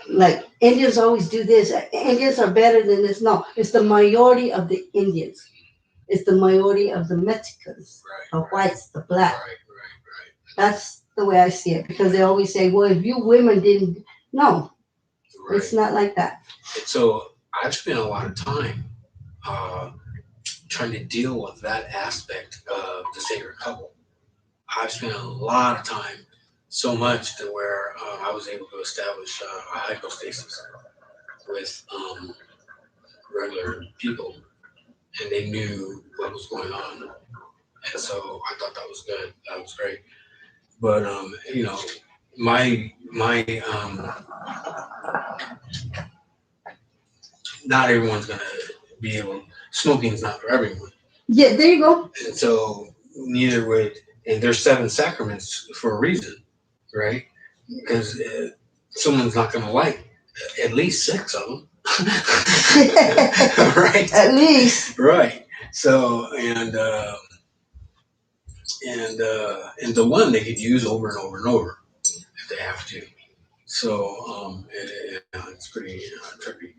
Indians always do this. Indians are better than this. No, it's the majority of the Indians. It's the majority of the Mexicans, the whites, the black. Right. That's the way I see it, because they always say, well, if you women didn't, no, it's not like that. So I've spent a lot of time trying to deal with that aspect of the sacred couple. I've spent a lot of time, so much to where I was able to establish a hypostasis with regular people, and they knew what was going on. And so I thought that was good. That was great. But my not everyone's gonna be able. Smoking's not for everyone. Yeah, there you go. And so neither would. And there's 7 sacraments for a reason, right? Because someone's not gonna like at least 6 of them. Right. At least. Right. So and the one they could use over and over and over if they have to. So it's pretty tricky.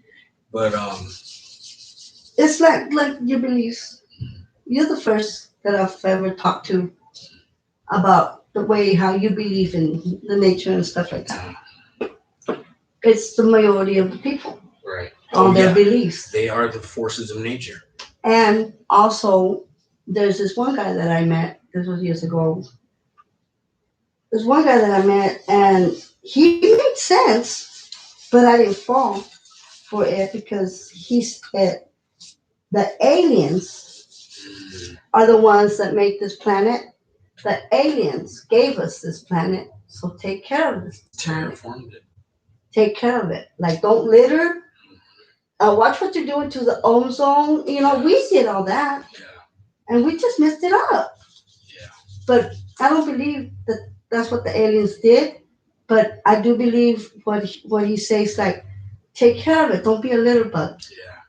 But it's like your beliefs. You're the first that I've ever talked to about the way how you believe in the nature and stuff like that. It's the majority of the people. Right. On their beliefs. They are the forces of nature. And also, there's this one guy that I met. This was years ago. There's one guy that I met, and he made sense, but I didn't fall for it because he said the aliens are the ones that make this planet. The aliens gave us this planet, so take care of this planet. Terraformed it. Take care of it. Like, don't litter. Watch what you're doing to the ozone. We did all that. Yeah. And we just messed it up. Yeah. But I don't believe that that's what the aliens did. But I do believe what he says, like, take care of it. Don't be a little bug. Yeah.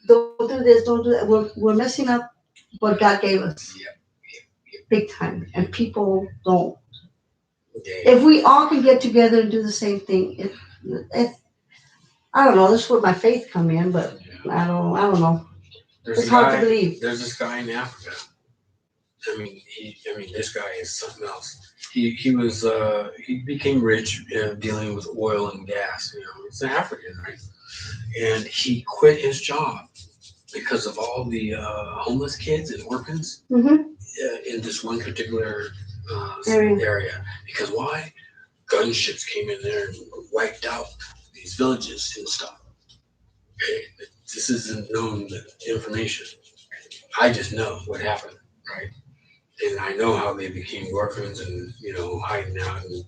Don't do this. Don't do that. We're messing up what God gave us. Yep. Big time, and people don't. Yeah. If we all can get together and do the same thing, it I don't know. This is where my faith come in, but Yeah. I don't know. There's It's a hard guy, to believe. There's this guy in Africa. This guy is something else. He became rich dealing with oil and gas. He's an African, right? And he quit his job because of all the homeless kids and orphans Mm-hmm. in this one particular Area. area. Because why? Gunships came in there and wiped out these villages and stuff. Okay? This isn't known information. I just know what happened, right? And I know how they became orphans and hiding out and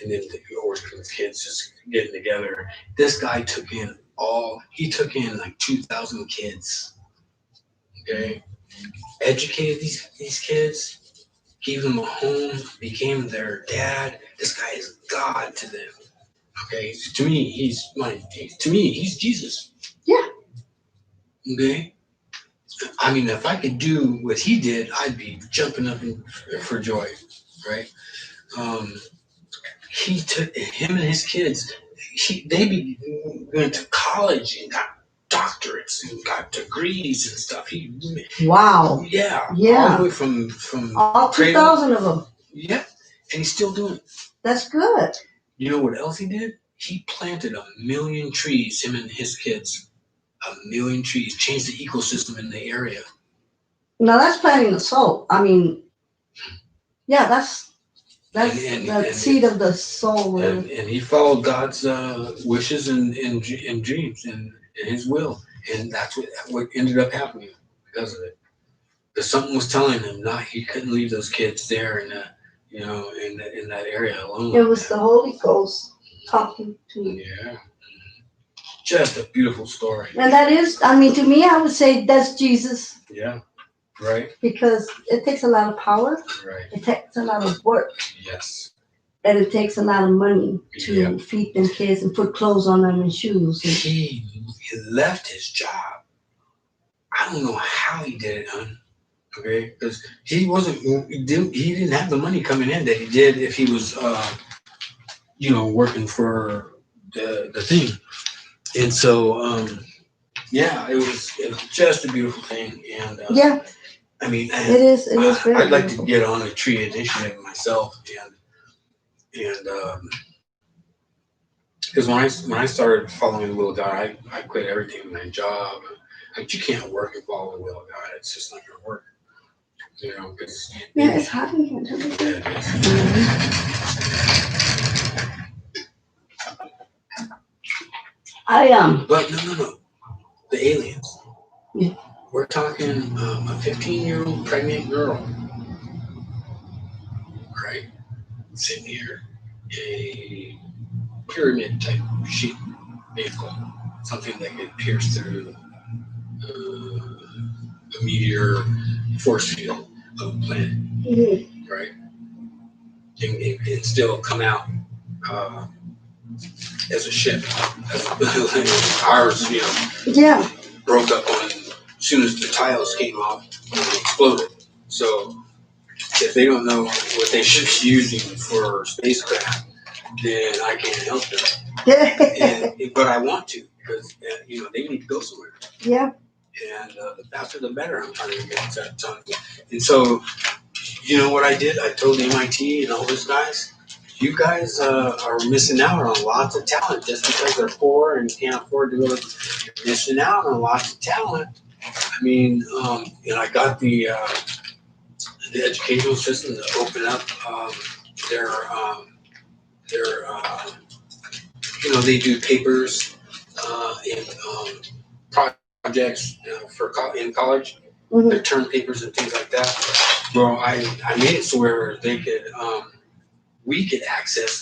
and then the orphans kids just getting together. This guy took in like 2,000 kids. Okay, educated these kids, gave them a home, became their dad. This guy is God to them. Okay, to me he's Jesus. Yeah. Okay, I mean, if I could do what he did, I'd be jumping up for joy, right? Um, he took him and his kids. Went to college and got doctorates and got degrees and stuff. Wow. Yeah, Yeah. all the way from All cradle. 2,000 of them. Yeah, and he's still doing it. That's good. You know what else he did? He planted 1,000,000 trees. Him and his kids, 1,000,000 trees, changed the ecosystem in the area. Now that's planting the soul. I mean, yeah, that's the seed of the soul. And he followed God's wishes and dreams and his will, and that's what ended up happening because of it. Because something was telling him he couldn't leave those kids there in that area alone. It was the Holy Ghost talking to me. Yeah, just a beautiful story. And that is, I mean, to me, I would say that's Jesus. Yeah, right. Because it takes a lot of power. Right. It takes a lot of work. Yes. And it takes a lot of money to feed them kids and put clothes on them and shoes. He left his job. I don't know how he did it, hon. Okay, because he didn't have the money coming in that he did if he was, working for the thing. And so, it was just a beautiful thing. And yeah, I mean, it is very I'd like beautiful. to get on a tree initiative myself, and because when I started following the will of God, I quit everything in my job. Like, you can't work and follow the will of God. It's just not going to work. Because it's hot in here. But no, the aliens. Yeah. We're talking a 15-year-old pregnant girl, right? Sitting here, a pyramid type shape vehicle, something that could pierce through a meteor force field of a planet, right? And still come out as a ship, as ours, Yeah. broke up as soon as the tiles came off and exploded. So if they don't know what they should be using for spacecraft, then I can't help them. But I want to, because they need to go somewhere. Yeah. And the faster the better. I'm trying to get that done. And so, you know what I did? I told MIT and all those guys, you guys are missing out on lots of talent just because they're poor and can't afford to go. You're missing out on lots of talent. I mean, I got the educational system to open up their they do papers in projects in college. Mhm. Their term papers and things like that. Well, I made it so where they could we could access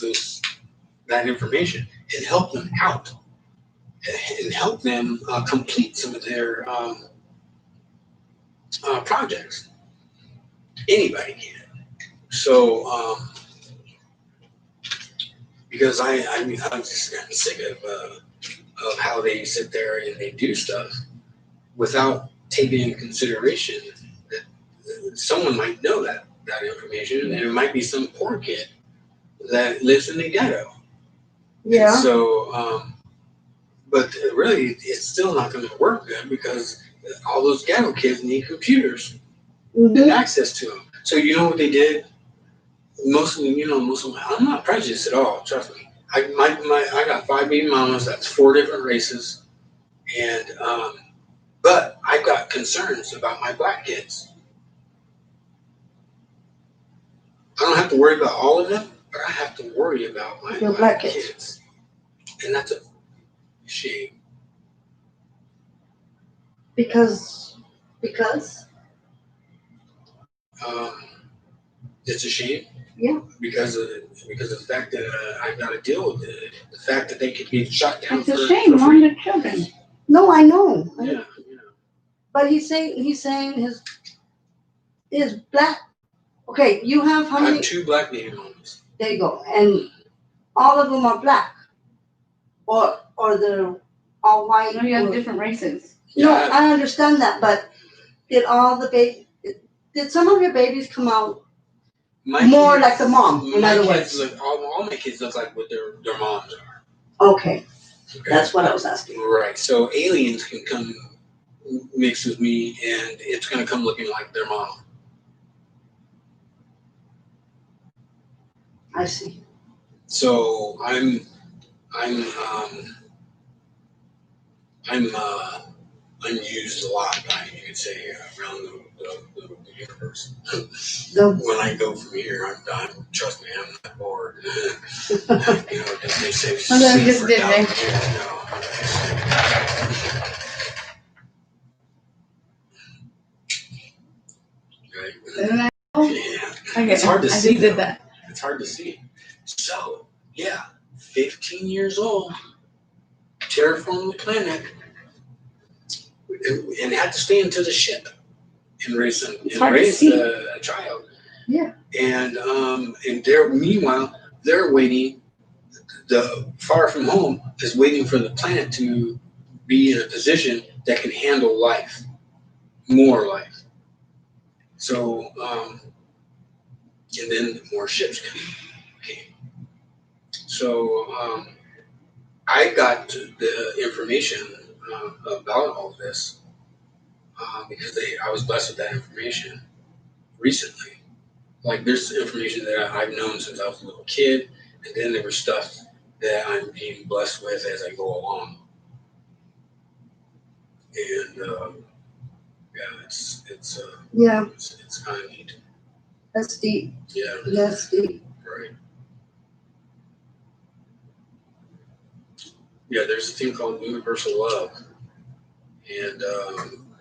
that information and help them out and help them complete some of their projects. Anybody can. So because I mean, I'm just gotten sick of how they sit there and they do stuff without taking into consideration that someone might know that information, and it might be some poor kid that lives in the ghetto. Yeah. And so, but really, it's still not going to work good because all those ghetto kids need computers and Mhm. access to them. So you know what they did? Most of them, I'm not prejudiced at all. Trust me. I got 5 baby mamas. That's 4 different races, and but I've got concerns about my black kids. I don't have to worry about all of them, but I have to worry about my Your black black kids. kids, and that's a shame. Because Um, it's a shame. Yeah. Because of the fact that I've got to deal with the fact that they could be shot down. It's a for shame free. on the children. no, I know. Yeah. But he's saying his black. Okay, you have how I many? have 2 black baby mamas. There you go, and all of them are black, or they're all white. You know, you have or- different races. No, Yeah. I understand that, but did some of your babies come out My more kids- like the mom? In my other kids words, look, all my kids look like what their moms are. okay, Okay? that's what I was asking. Right. So aliens can come mix with me, and it's gonna come looking like their mom. I see. So I'm unused a lot, you could say, around the universe. When I go from here, I'm trust me, I'm not bored. They say Well, then see just for did, 1,000 eh? years. No. Right. Isn't that? Yeah. Okay, It's hard to I see. just did though. that. It's hard to see. So, yeah, 15 years old, terraform the planet, and had to stay into the ship and raise It's hard to see. a child. Yeah. And meanwhile they're waiting. The far from home is waiting for the planet to be in a position that can handle life, more life. So, and then more ships came. So I got the information about all this because I was blessed with that information recently. Like there's information that I've known since I was a little kid, and then there was stuff that I'm being blessed with as I go along. And yeah, it's Yeah, it's kind of neat. that's deep. Yeah, That's deep. right. Yeah, there's a thing called universal love, and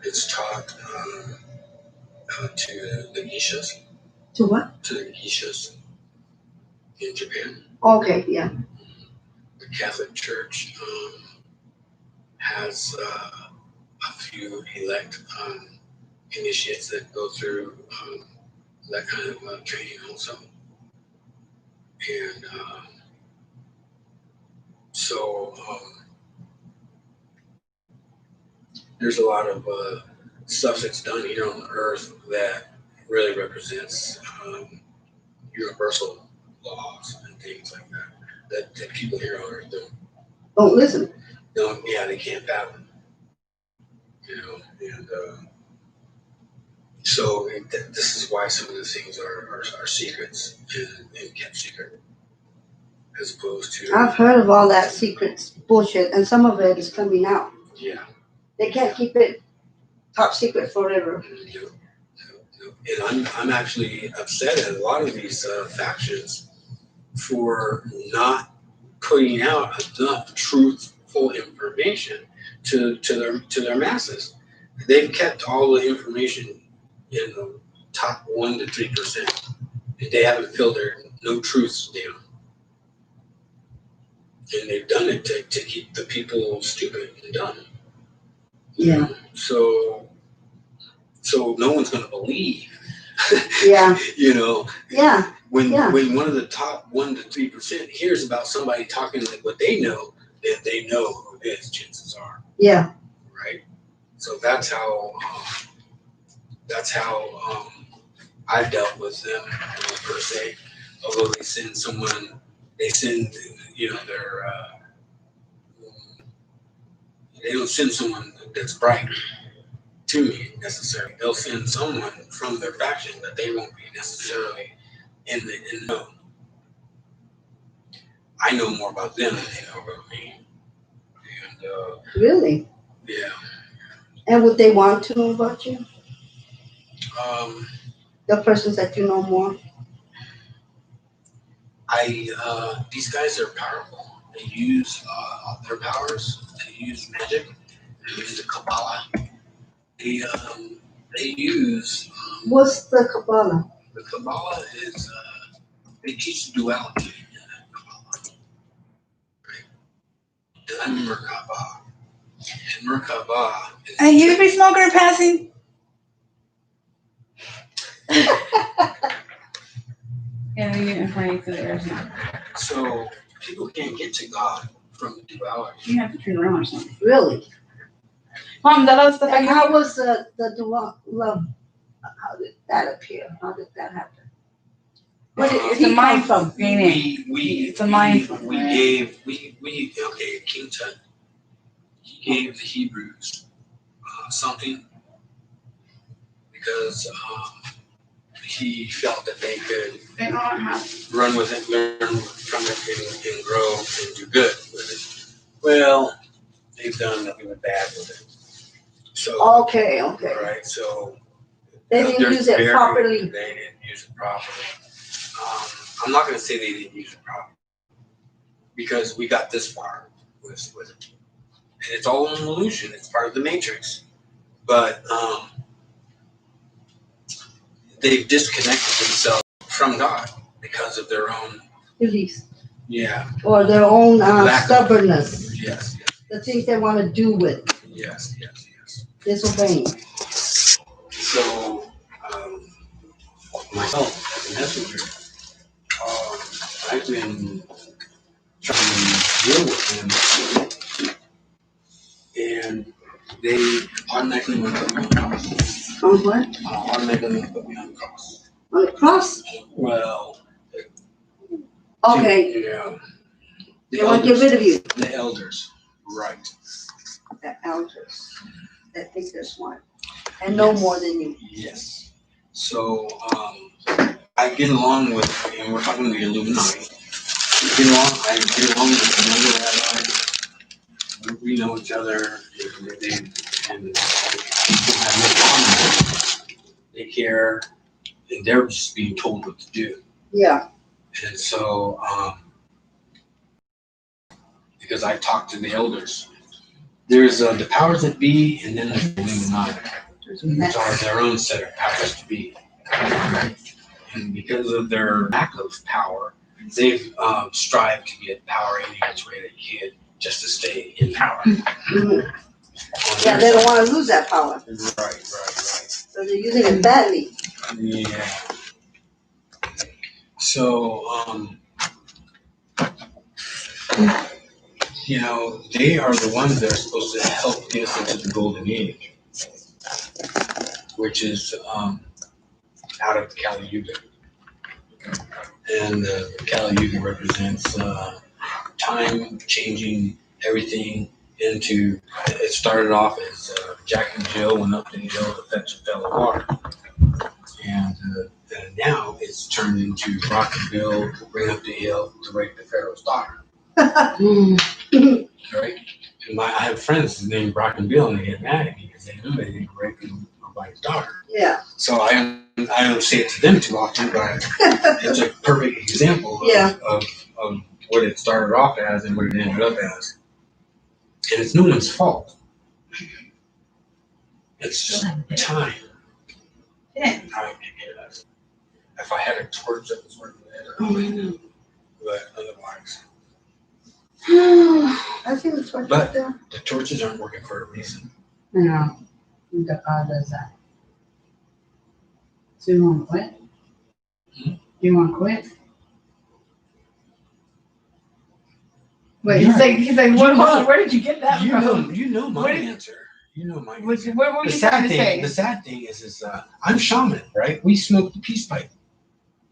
it's taught to the geishas, To what? to the geishas in Japan. Okay, yeah. The Catholic Church has a few elect initiates that go through that kind of training also. And so there's a lot of stuff that's done here on the earth that really represents universal laws and things like that people here on earth Don't listen. they can't fathom. And so this is why some of the things are secrets and kept secret, as opposed to I've heard of all that secrets bullshit, and some of it is coming out. yeah. They can't keep it top secret forever. And I'm actually upset at a lot of these factions for not putting out enough truthful information to their masses. They've kept all the information in the top 1 to 3%. They haven't filtered no truths down. And they've done it to keep the people stupid and dumb. Yeah. So no one's going to believe. Yeah. You know. Yeah. When Yeah. when one of the top 1 to 3% hears about somebody talking like what they know, then they know who it is. Chances are, Yeah. right? So that's how I've dealt with them per se. Although they send someone, they send their they don't send someone that's bright to me necessarily. They'll send someone from their faction that they won't be necessarily in the know. I know more about them than they know about me. And Really? yeah, And would they want to know about you? um, The persons that you know more? these guys are powerful. They use their powers. They use magic. They use the Kabbalah. They use What's the Kabbalah? the Kabbalah is they teach duality in the Kabbalah, right? And I'm Merkabah. And Merkabah is Hey, you be smoking or passing? Yeah, you in front of the air. so people can't get to God from the duality. You have to turn around or something. Really? Mom, that other stuff I And got. how was the dual love? How did that appear? How did that happen? Where did It's he a come mind from? meaning. It's a mind fuck, we right? gave okay, King Tut, he gave the Hebrews something because he felt that they could They don't have. run with it, learn from it, and grow and do good with it. Well, they've done nothing but bad with it. So Okay. right, so They didn't they're use it very- properly. They didn't use it properly. I'm not going to say they didn't use it properly because we got this far with it, and it's all an illusion. It's part of the matrix, but they've disconnected themselves from God because of their own Beliefs. yeah. Or their own Lack of- stubbornness. Yes. The things they want to do with Yes. disobeying. So myself as a messenger, I've been trying to deal with them, and they automatically want to put me on the cross. On what? Automatically want to put me on the cross. On the cross? Well, Okay. yeah. They want to get rid of you. The elders, right? The elders that think they're smart and know more than you. Yes. So I get along with, and we're talking the Illuminati. I get along with the younger rabbi. We know each other, and people have no problem. They care, and they're just being told what to do. Yeah. And so, because I talked to the elders, there's the powers that be, and then there's the Illuminati, which are their own set of powers to be. And because of their lack of power, they've strived to get power any which way they can just to stay in power. Mhm. Yeah, they don't want to lose that power. Right. So they're using it badly. Yeah. So, they are the ones that are supposed to help get us into the golden age, which is out of Kali Yuga. And Kali Yuga represents time changing everything into, it started off as Jack and Jill went up the hill to fetch a pail of water. And now it's turned into Rock and Bill ran up the hill to rape the Pharaoh's daughter. Right? And I have friends named Brock and Bill, and they get mad at me because they knew they didn't rape nobody's daughter. Yeah. So I don't say it to them too often, but it's a perfect example of what it started off as and what it ended up as. And it's no one's fault. It's just time. Yeah. Time to get us. If I had a torch that was working there, but otherwise. I see the torch right there. The torches aren't working for a reason. No. The God does that. So you want to quit? You want to quit? Wait, he's like, what? Hold on, where did you get that from? You know my What did- answer. You know my What answer. were The you trying to say? sad thing is I'm shaman, right? We smoke the peace pipe.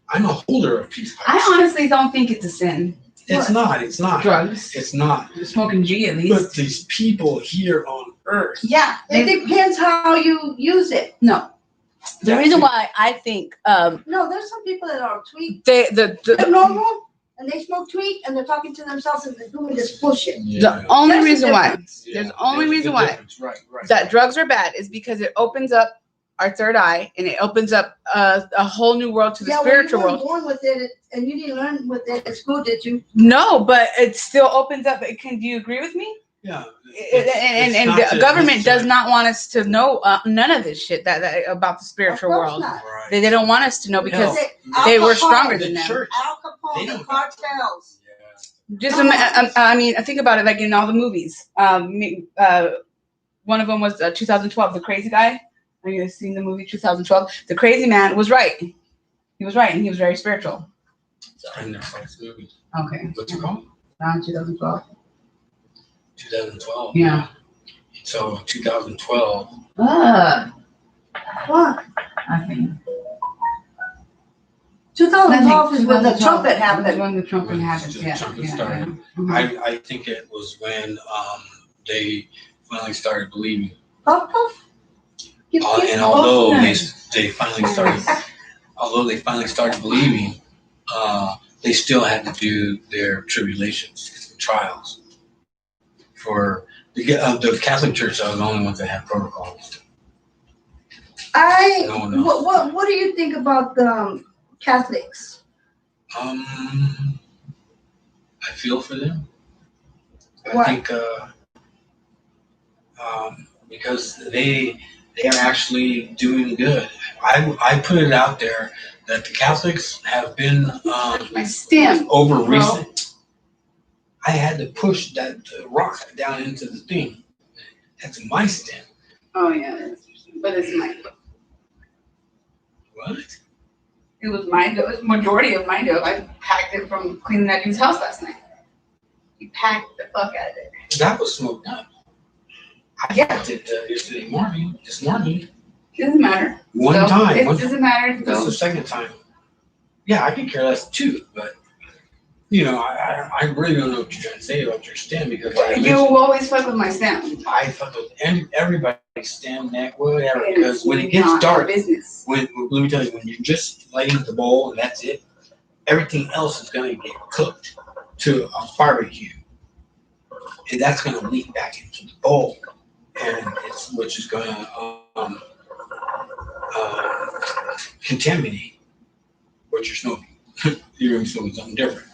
I'm a holder of peace pipes. I honestly don't think it's a sin. It's not. It's not. Drugs. It's not. You're smoking G at But least. these people here on Earth. Yeah. It depends how you use it. No. The reason why I think No, there's some people that are tweak. they're normal, and they smoke tweak, and they're talking to themselves and they're doing this bullshit. the only That's the reason why difference. Yeah, there's the only there's reason the why difference. Right. that drugs are bad is because it opens up our third eye and it opens up a whole new world to the spiritual when you world. were born with it, and you didn't learn with it at school, did you? No, but it still opens up. Do you agree with me? Yeah. And the government does not want us to know none of this shit that about the spiritual Of course world. not. Right. They don't want us to know because No. they were Al Capone, stronger The than them. church. Al They Capone, the don't- cartels. Yeah. Just I mean, think about it. Like in all the movies, one of them was 2012, The Crazy Guy. Have you guys seen the movie 2012? The crazy man was right. He was right, and he was very spiritual. I never saw this movie. Okay. What's it called? 2012. 2012. Yeah. So 2012. What? I think. 2012 is when the trumpet happened. When the trumpet happened, The yeah. trumpet yeah, started. yeah. Mhm. I think it was when they finally started believing. Puff, puff. Give, give. And although nice. they finally started believing, they still had to do their tribulations, trials. For the Catholic Church, are the only ones that have protocols. No one else. What do you think about the Catholics? I feel for them. Why? I think because they are actually doing good. I put it out there that the Catholics have been My stem. over Bro. recent. I had to push that rock down into the thing. That's my stem. Oh yeah, but it's my. What? It was my dough. It was majority of my dough. I packed it from cleaning that dude's house last night. He packed the fuck out of it. That was smoked up. I got it this morning. Doesn't matter. One So, time. It One doesn't matter. That's So. the second time. Yeah, I could care less too, but you know, I really don't know what you're trying to say about your stem because like I You mentioned, always fuck with my stem. I fuck with everybody's stem, neck, whatever. Because when it gets Not dark, business. let me tell you, when you're just lighting the bowl and that's it, everything else is gonna get cooked to a barbecue, and that's gonna leak back into the bowl, and which is gonna contaminate what you're smoking. You're gonna be smoking something different.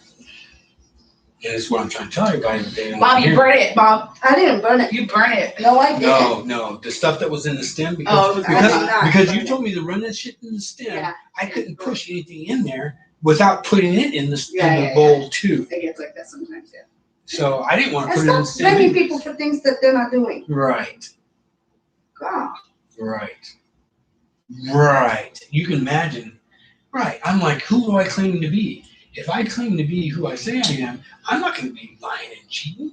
And that's what I'm trying to tell everybody. But they don't Bob, you hear. burn it, Bob. I didn't burn it. You burn it. No, I didn't. No, the stuff that was in the stem Oh, because, it was I did not. because you told me to run that shit in the stem. Yeah. I couldn't push anything in there without putting it in the, Yeah. bowl too. It gets like that sometimes, yeah. So I didn't want to And put it in the stop stem. blaming people for things that they're not doing. Right, God. right. You can imagine. Right. I'm like, who do I claim to be? If I claim to be who I say I am, I'm not going to be lying and cheating.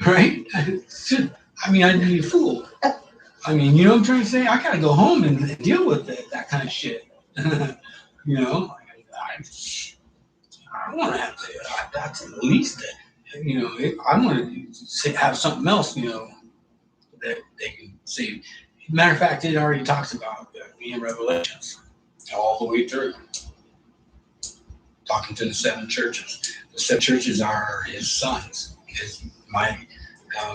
Right? I mean, I'd be a fool. I mean, you know what I'm trying to say? I got to go home and deal with that kind of shit. You know? I want to have to, that's at least, you know, I want to have something else, you know, that they can say. Matter of fact, it already talks about me in Revelations all the way through. Talking to the 7 churches. The 7 churches are his sons, my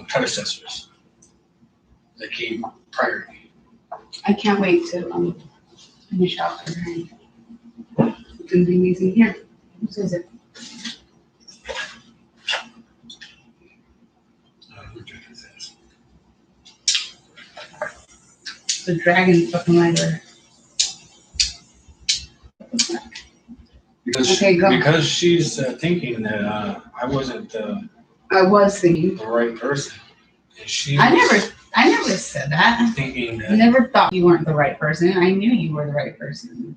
predecessors that came prior to me. I can't wait to finish off the drink. It's gonna be amazing. Here, this is it. Who drinking this? The dragon fucking lighter. Okay, go. Because she's thinking that I wasn't I was thinking. the right person. And she I was never said that. thinking I that never thought you weren't the right person. I knew you were the right person.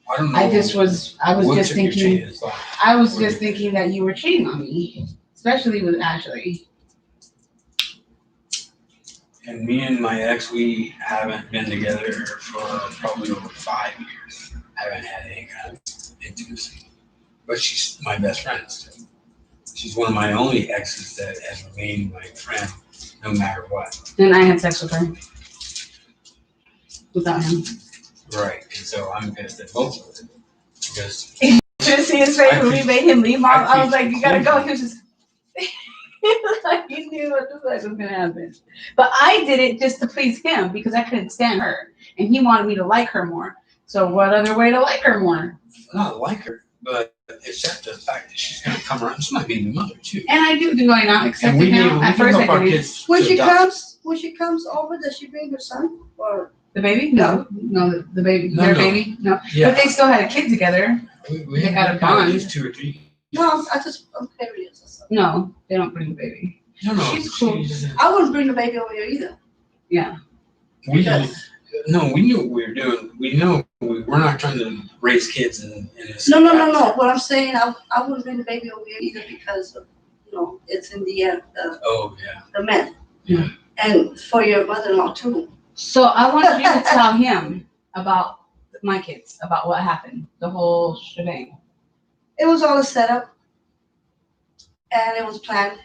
I don't know. I was what just took your thinking, chance, like, I was just thinking that you were cheating on me, especially with Ashley. And me and my ex, we haven't been together for probably over 5 years. Haven't had any kind of intimacy. But she's my best friend still. She's one of my only exes that has remained my friend no matter what. And I had sex with her. Without him. Right. And so I'm pissed at both of them. Because Should see his face when we made him leave, Mom. I was like, you gotta go. He was just like, he knew what the fuck was gonna happen. But I did it just to please him because I couldn't stand her. And he wanted me to like her more. So what other way to like her more? not like her, but it's just the fact that she's gonna come around. She's my baby mother too. And I do I not accept And it we now? At first I didn't. When she comes over, does she bring her son or? The baby? No, the baby, No, their no. baby, no. Yeah. But they still had a kid together. We They got a had bond. at least 2 or 3. No, I'm curious. No, they don't bring the baby. No, She's cool. I wouldn't bring the baby over here either. Yeah. We knew what we were doing. We know we're not trying to raise kids in this. No. What I'm saying, I wouldn't bring the baby over here either because of, it's in the end, Oh yeah. the men. Yeah. And for your mother-in-law too. So I want you to tell him about my kids, about what happened, the whole shebang. It was all a setup. And it was planned.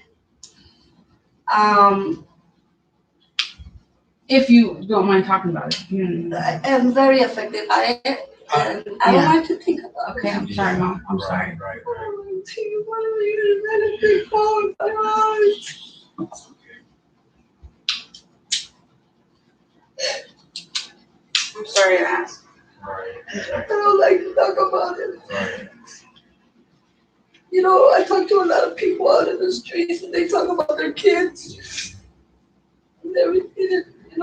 If you don't mind talking about it. I am very affected by it. And I don't like to think about Okay, I'm sorry, Mom. I'm sorry. Right. I'm sorry to ask. Right. I don't like to talk about it. Right. I talk to a lot of people out in the streets and they talk about their kids and everything, I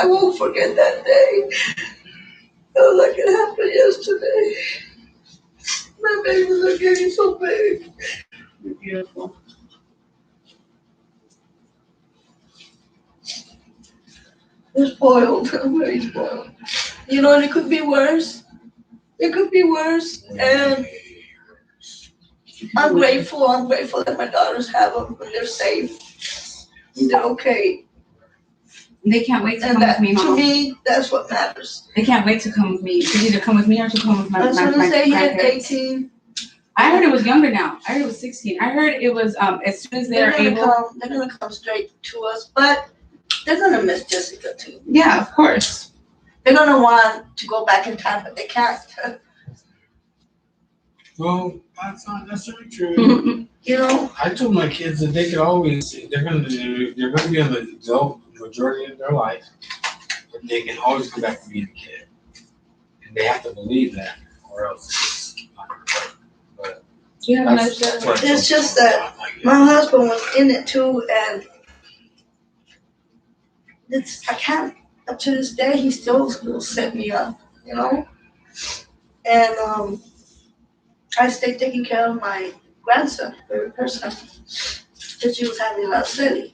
won't forget that day. Felt like it happened yesterday. My babies are getting so big. You're beautiful. They're spoiled. I'm very spoiled. And it could be worse. It could be worse. And I'm grateful that my daughters have them and they're safe. They're okay. They can't wait to And come that, with me, to Mom. me, that's what matters. They can't wait to come with me. To either come with me or to come with my As soon as they hit grandparents. 18, I heard it was younger now. I heard it was 16. I heard it was as soon as they're able. they're gonna come straight to us, but they're gonna miss Jessica too. Yeah, of course. They're gonna want to go back in time, but they can't. Well, that's not necessarily true. Mm-hmm. I told my kids that they could always, they're gonna be in the adult majority of their life, but they can always go back to being a kid, and they have to believe that, or else it's not gonna work. But You have another that's what I It's told just them. that my husband was in it too, and I can't. Up to this day, he still will set me up, And I stayed taking care of my grandson, her son, because she was having a silly.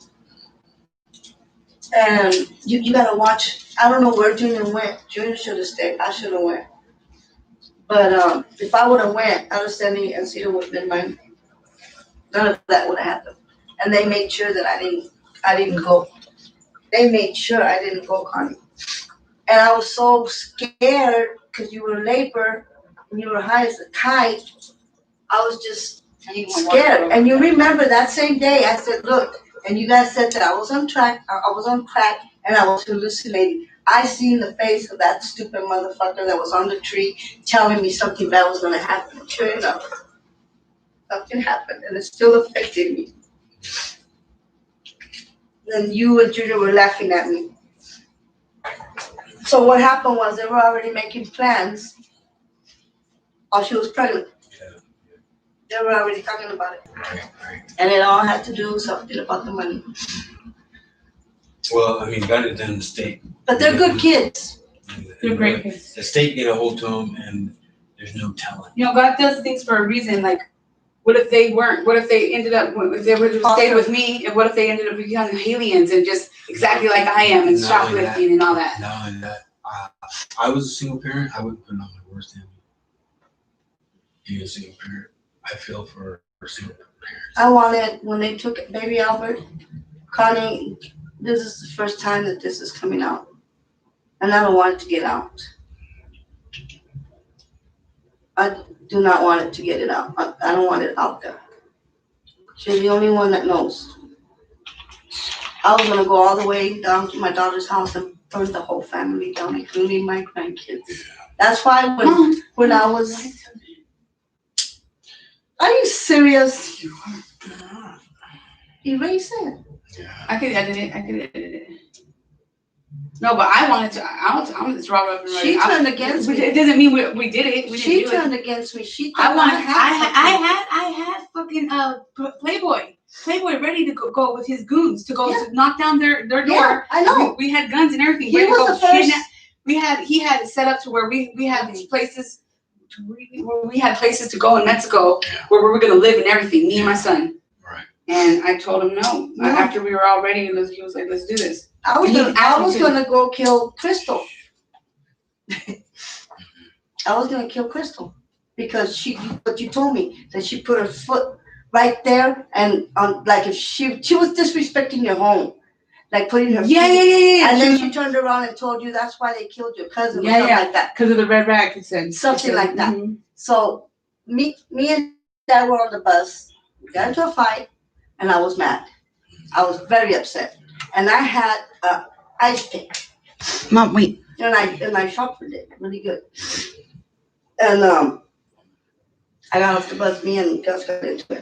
And you gotta watch. I don't know where Junior went. Junior should have stayed. I should have went. But if I would have went, I'd have said and Cedar would have been mine. None of that would have happened. And they made sure that I didn't go. They made sure I didn't go, Connie. And I was so scared because you were in labor and you were high as a kite. I was just scared. And you remember that same day I said, look, and you guys said that I was on crack, and I was hallucinating. I seen the face of that stupid motherfucker that was on the tree telling me something bad was gonna happen. Sure enough, something happened and it still affected me. Then you and Julia were laughing at me. So what happened was they were already making plans. Oh, she was pregnant. Yeah. They were already talking about it. Right. And it all had to do something about the money. Well, I mean, better than the state. But they're good kids. They're great kids. The state get a hold to them, and there's no telling. God does things for a reason. Like What if they weren't? What if they ended up? If they would have stayed with me? And what if they ended up becoming aliens and just exactly like I am and Not only shoplifting and all that? Not only that, I was a single parent. I wouldn't put it on my worst enemy. Being a single parent, I feel for single parents. I wanted, when they took baby Albert, Connie, this is the first time that this is coming out. And I don't want it to get out. I do not want it to get it out. I don't want it out there. She's the only one that knows. I was gonna go all the way down to my daughter's house and burn the whole family down, including my grandkids. That's why when I was, are you serious? Erase it. Yeah. I could edit it. No, but I wanted to. I'm just raw up and ready. She turned against me. It doesn't mean we did it. We She didn't do it. turned against me. She I thought wanted. had I had fucking Playboy ready to go with his goons to go Yeah. to knock down their door. Yeah, I know. We had guns and everything. He ready to was go the first- kidnap. He had it set up to where we had these places. We had places to go in Mexico where we were gonna live and everything. Me and my son. Right. And I told him no. No. After we were all ready, he was like, "Let's do this." I was He gonna, asked me to. go kill Crystal. I was gonna kill Crystal because but you told me that she put her foot right there and on, like if she was disrespecting your home, like putting her Yeah. feet, and then She- she turned around and told you that's why they killed your cousin or Yeah, something yeah. like that. Because of the red rag, he said. Something like that. Mhm. So me and Dad were on the bus. We got into a fight, and I was mad. I was very upset, and I had ice pick. Mom, wait. And I sharpened it really good. And I got off the bus, me and Gus got into it.